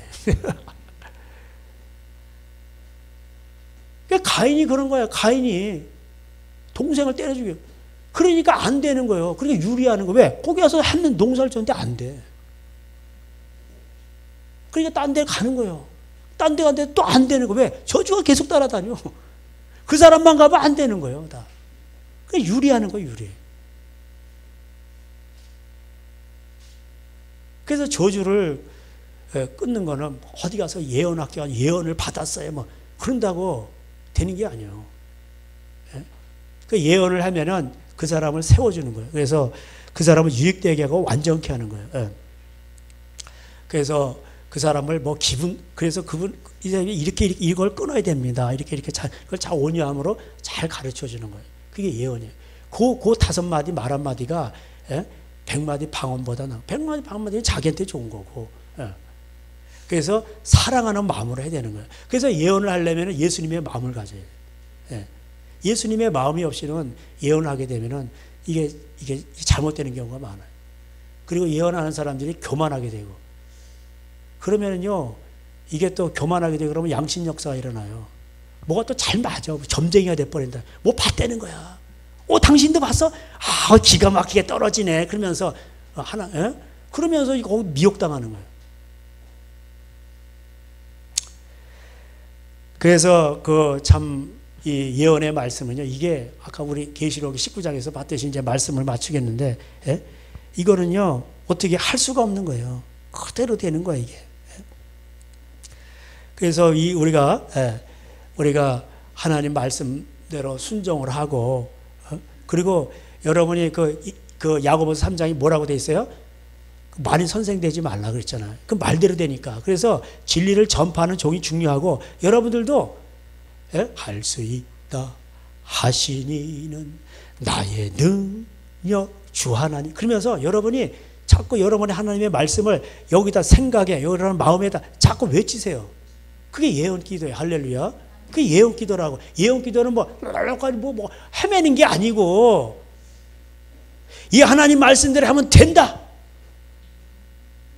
[SPEAKER 1] 그러니까 가인이 그런 거야. 가인이 동생을 때려 죽여. 그러니까 안 되는 거예요. 그러니까 유리하는 거. 왜? 거기 가서 했는 농사를 졌는데 안 돼. 그러니까 딴 데 가는 거예요. 딴 데 가는데 또 안 되는 거. 왜? 저주가 계속 따라다녀. 그 사람만 가면 안 되는 거예요. 다. 그러니까 유리하는 거예요. 유리. 그래서 저주를 끊는 거는 어디 가서 예언학교 가서 예언을 받았어요. 뭐 그런다고 되는 게 아니에요. 그 예언을 하면은 그 사람을 세워주는 거예요. 그래서 그 사람을 유익되게 하고 완전케 하는 거예요. 그래서 그 사람을 뭐 그래서 그분 이렇게 이걸 끊어야 됩니다. 이렇게 그걸 잘 온유함으로 잘 가르쳐 주는 거예요. 그게 예언이에요. 그 5마디 말 한마디가 100마디 방언보다 나아. 100마디 방언마디는 자기한테 좋은 거고. 그래서 사랑하는 마음으로 해야 되는 거예요. 그래서 예언을 하려면 예수님의 마음을 가져야 돼요. 예수님의 마음이 없이는 예언을 하게 되면은 이게 잘못되는 경우가 많아요. 그리고 예언하는 사람들이 교만하게 되고. 그러면은요, 이게 또 교만하게 되고 그러면 양심 역사가 일어나요. 뭐가 또 잘 맞아. 점쟁이가 돼버린다. 뭐 봤다는 거야. 당신도 봤어? 기가 막히게 떨어지네. 그러면서 그러면서 이거 미혹당하는 거예요. 그래서 이 예언의 말씀은요, 이게 아까 우리 계시록 19장에서 봤듯이 이제 말씀을 맞추겠는데, 이거는요, 어떻게 할 수가 없는 거예요. 그대로 되는 거예요, 이게. 그래서 우리가 하나님 말씀대로 순종을 하고, 그리고 여러분이 그 야고보서 3장이 뭐라고 돼 있어요? 많이 선생되지 말라 그랬잖아요. 그 말대로 되니까. 그래서 진리를 전파하는 종이 중요하고, 여러분들도 할 수 있다 하시니는 나의 능력 주 하나님. 그러면서 여러분이 자꾸 여러분의 하나님의 말씀을 여기다 생각에, 여러분 마음에다 자꾸 외치세요. 그게 예언 기도예요. 할렐루야. 그게 예언 기도라고. 예언 기도는 뭐 헤매는 게 아니고, 이 하나님 말씀대로 하면 된다.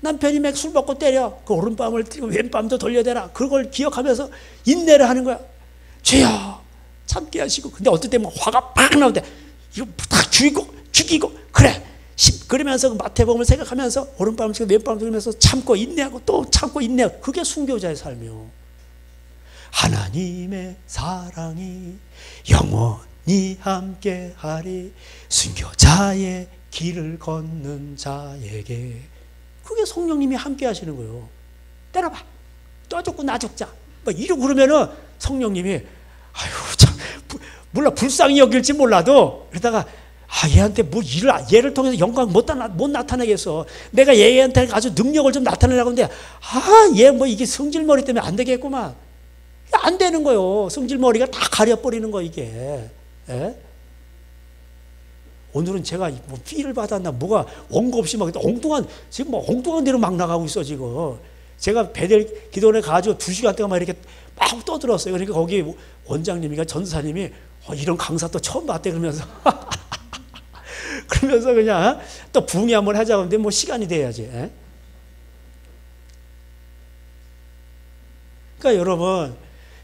[SPEAKER 1] 남편이 막 술 먹고 때려. 그 오른밤을 뛰고 왼밤도 돌려대라. 그걸 기억하면서 인내를 하는 거야. 죄야 참게 하시고. 근데 어떨 때 뭐 화가 팍 나올 때 이거 딱 죽이고 그래. 그러면서 마태복음을 생각하면서 오른밤을 치고 왼밤을 돌리면서 참고 인내하고 또 참고 인내하고. 그게 순교자의 삶이요. 하나님의 사랑이 영원히 함께하리 순교자의 길을 걷는 자에게. 그게 성령님이 함께 하시는 거예요. 때려봐. 너 죽고 나 죽자. 이러고 그러면은 성령님이, 아유, 참, 몰라, 불쌍히 여길지 몰라도, 그러다가, 얘한테 뭐 얘를 통해서 영광 못 나타내겠어. 내가 얘한테 아주 능력을 좀 나타내려고 하는데, 얘 뭐 이게 성질머리 때문에 안 되겠구만. 안 되는 거예요. 성질머리가 다 가려버리는 거, 이게. 오늘은 제가 뭐 피를 받았나, 뭐가 원고 없이 막 지금 뭐 엉뚱한 데로 막 나가고 있어, 지금. 제가 베델 기도원에 가가지고 2시간 동안 막 이렇게 막 떠들었어요. 그러니까 거기 원장님이가 전사님이 이런 강사 또 처음 봤대 그러면서 그러면서 그냥 또 붕이 한번 하자고 하는데 뭐 시간이 돼야지. 그러니까 여러분,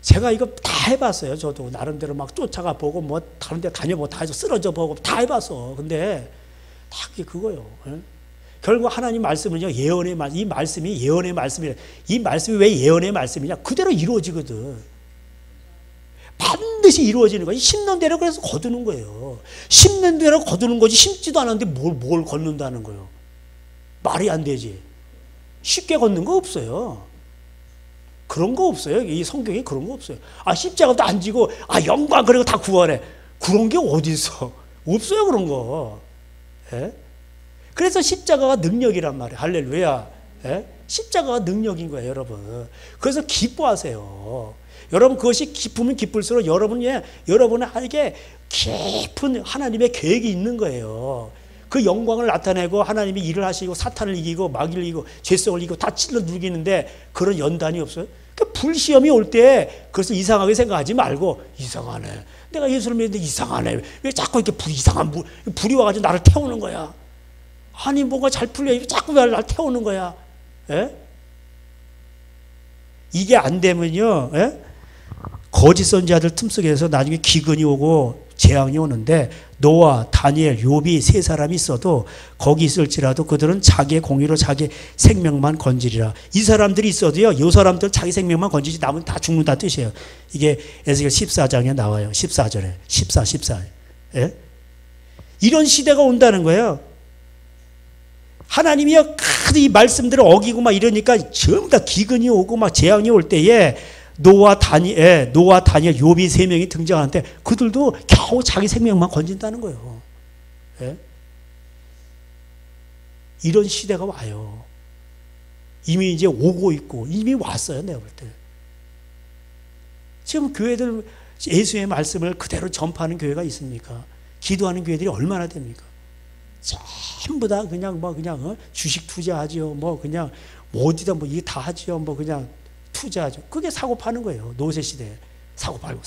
[SPEAKER 1] 제가 이거 다 해봤어요. 저도 나름대로 막 쫓아가 보고 뭐 다른 데 다녀보고 다 해서 쓰러져 보고 다 해봤어. 근데 다 그게 그거예요. 결국 하나님 말씀은요, 예언의 말씀, 이 말씀이 예언의 말씀이에요. 이 말씀이 왜 예언의 말씀이냐? 그대로 이루어지거든. 반드시 이루어지는 거예요. 심는 대로 그래서 거두는 거예요. 심는 대로 거두는 거지, 심지도 않았는데 뭘 걷는다는 거예요. 말이 안 되지. 쉽게 걷는 거 없어요. 그런 거 없어요. 이 성경에 그런 거 없어요. 십자가도 안 지고, 영광, 그리고 다 구원해. 그런 게 어디 있어? 없어요, 그런 거. 예? 그래서 십자가가 능력이란 말이에요. 할렐루야. 예? 십자가가 능력인 거예요, 여러분. 그래서 기뻐하세요. 여러분, 그것이 기쁘면 기쁠수록 여러분에게 깊은 하나님의 계획이 있는 거예요. 그 영광을 나타내고 하나님이 일을 하시고 사탄을 이기고 마귀를 이기고 죄성을 이기고 다 찔러 누기는데 그런 연단이 없어요. 그러니까 불시험이 올 때 그래서 이상하게 생각하지 말고, 이상하네, 내가 예수를 믿는데 이상하네, 왜 자꾸 이렇게 이상한 불이 와가지고 나를 태우는 거야. 아니 뭔가 잘 풀려, 자꾸 왜 나를 태우는 거야. 예? 이게 안 되면요, 예? 거짓 선지자들 틈속에서 나중에 기근이 오고 재앙이 오는데, 노아, 다니엘, 욥이 세 사람이 있어도 거기 있을지라도 그들은 자기의 공의로 자기 생명만 건지리라. 이 사람들이 있어도요, 이 사람들 자기 생명만 건지지 남은 다 죽는다 뜻이에요. 이게 에스겔 14장에 나와요. 14절에 14. 예? 이런 시대가 온다는 거예요. 하나님이요, 이 말씀들을 어기고 막 이러니까 전부 다 기근이 오고 막 재앙이 올 때에 노아, 다니엘, 욥이 세 명이 등장하는데 그들도 겨우 자기 생명만 건진다는 거예요. 예? 이런 시대가 와요. 이미 이제 오고 있고 이미 왔어요, 내가 볼 때. 지금 교회들 예수의 말씀을 그대로 전파하는 교회가 있습니까? 기도하는 교회들이 얼마나 됩니까? 전부 다 그냥 주식 투자하지요. 그냥 어디다 이게 다 하지요. 그냥 투자하죠. 그게 사고 파는 거예요. 노세 시대에. 사고 팔고.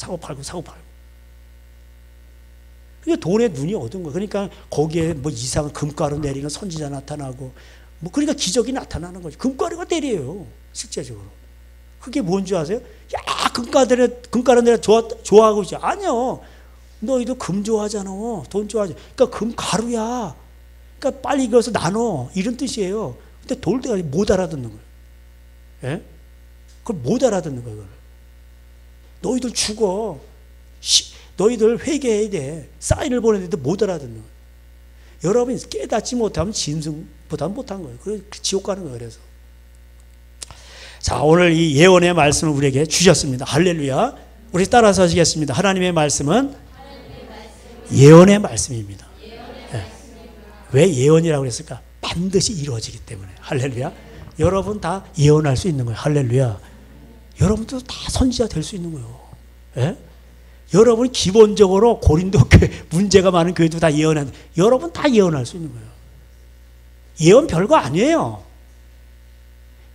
[SPEAKER 1] 그게 돈에 눈이 어두운 거예요. 그러니까 거기에 이상한 금가루 내리는 선지자 나타나고, 그러니까 기적이 나타나는 거죠. 금가루가 내려요. 실제적으로. 그게 뭔지 아세요? 야, 금가루 내려 좋아하고 있죠. 아니요. 너희도 금 좋아하잖아. 돈 좋아하잖아. 그러니까 금가루야. 그러니까 빨리 이것을 나눠. 이런 뜻이에요. 근데 돌대가 못 알아듣는 거예요. 예? 그걸 못 알아듣는 거예요. 너희들 죽어. 너희들 회개해야 돼. 사인을 보내는데 못 알아듣는 거예요. 여러분이 깨닫지 못하면 짐승보다 못한 거예요. 그래서 지옥 가는 거예요. 그래서. 자, 오늘 이 예언의 말씀을 우리에게 주셨습니다. 할렐루야. 우리 따라서 하시겠습니다. 하나님의 말씀은 예언의 말씀입니다. 네. 왜 예언이라고 그랬을까? 반드시 이루어지기 때문에. 할렐루야. 여러분 다 예언할 수 있는 거예요. 할렐루야. 여러분도 다 선지자 될 수 있는 거예요. 예? 여러분 기본적으로 고린도 교회 문제가 많은 교회도 다 예언하는, 여러분 다 예언할 수 있는 거예요. 예언 별거 아니에요.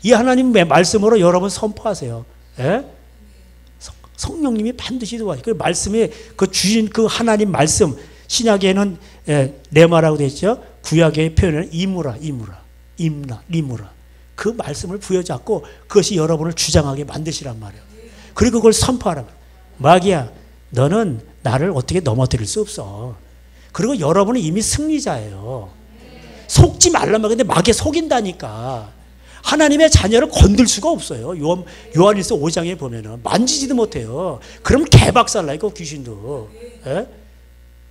[SPEAKER 1] 이 하나님의 말씀으로 여러분 선포하세요. 예? 성령님이 반드시 도와주세요. 그 말씀에 그 주신 그 하나님 말씀, 신약에는 레마라고 되어 있죠. 구약의 표현은 리무라. 그 말씀을 부여잡고 그것이 여러분을 주장하게 만드시란 말이에요. 그리고 그걸 선포하란 말이에요. 마귀야, 너는 나를 어떻게 넘어뜨릴 수 없어. 그리고 여러분은 이미 승리자예요. 속지 말란 말이에요. 근데 마귀에 속인다니까. 하나님의 자녀를 건들 수가 없어요. 요한일서 5장에 보면은 만지지도 못해요. 그럼 개박살나요, 귀신도. 예?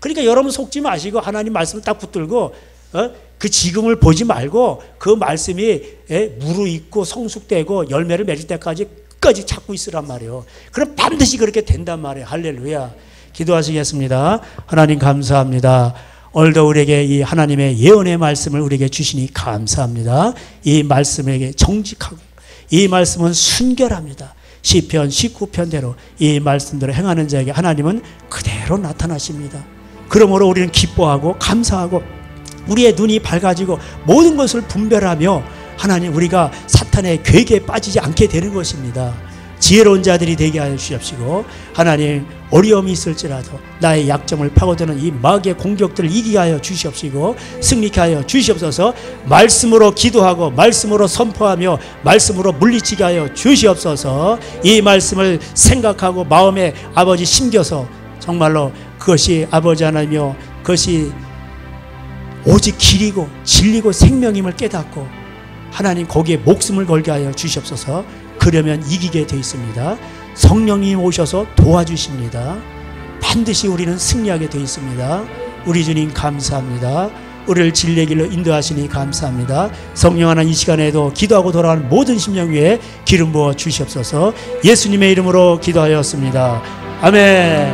[SPEAKER 1] 그러니까 여러분 속지 마시고 하나님 말씀을 딱 붙들고, 그 지금을 보지 말고 그 말씀이 무르익고 성숙되고 열매를 맺을 때까지 끝까지 찾고 있으란 말이에요. 그럼 반드시 그렇게 된단 말이에요. 할렐루야. 기도하시겠습니다. 하나님 감사합니다. 오늘도 우리에게 이 하나님의 예언의 말씀을 우리에게 주시니 감사합니다. 이 말씀에게 정직하고 이 말씀은 순결합니다. 시편 19편대로 이 말씀대로 행하는 자에게 하나님은 그대로 나타나십니다. 그러므로 우리는 기뻐하고 감사하고 우리의 눈이 밝아지고 모든 것을 분별하며 하나님 우리가 사탄의 괴계에 빠지지 않게 되는 것입니다. 지혜로운 자들이 되게 하여 주시옵시고, 하나님 어려움이 있을지라도 나의 약점을 파고드는 이 마귀의 공격들을 이기게 하여 주시옵시고 승리케 하여 주시옵소서. 말씀으로 기도하고 말씀으로 선포하며 말씀으로 물리치게 하여 주시옵소서. 이 말씀을 생각하고 마음에 아버지 심겨서 정말로 그것이 아버지 하나님이여 그것이 오직 길이고 진리고 생명임을 깨닫고 하나님 거기에 목숨을 걸게 하여 주시옵소서. 그러면 이기게 되어 있습니다. 성령님 오셔서 도와주십니다. 반드시 우리는 승리하게 되어 있습니다. 우리 주님 감사합니다. 우리를 진리의 길로 인도하시니 감사합니다. 성령 하나님 이 시간에도 기도하고 돌아가는 모든 심령 위에 기름 부어 주시옵소서. 예수님의 이름으로 기도하였습니다. 아멘.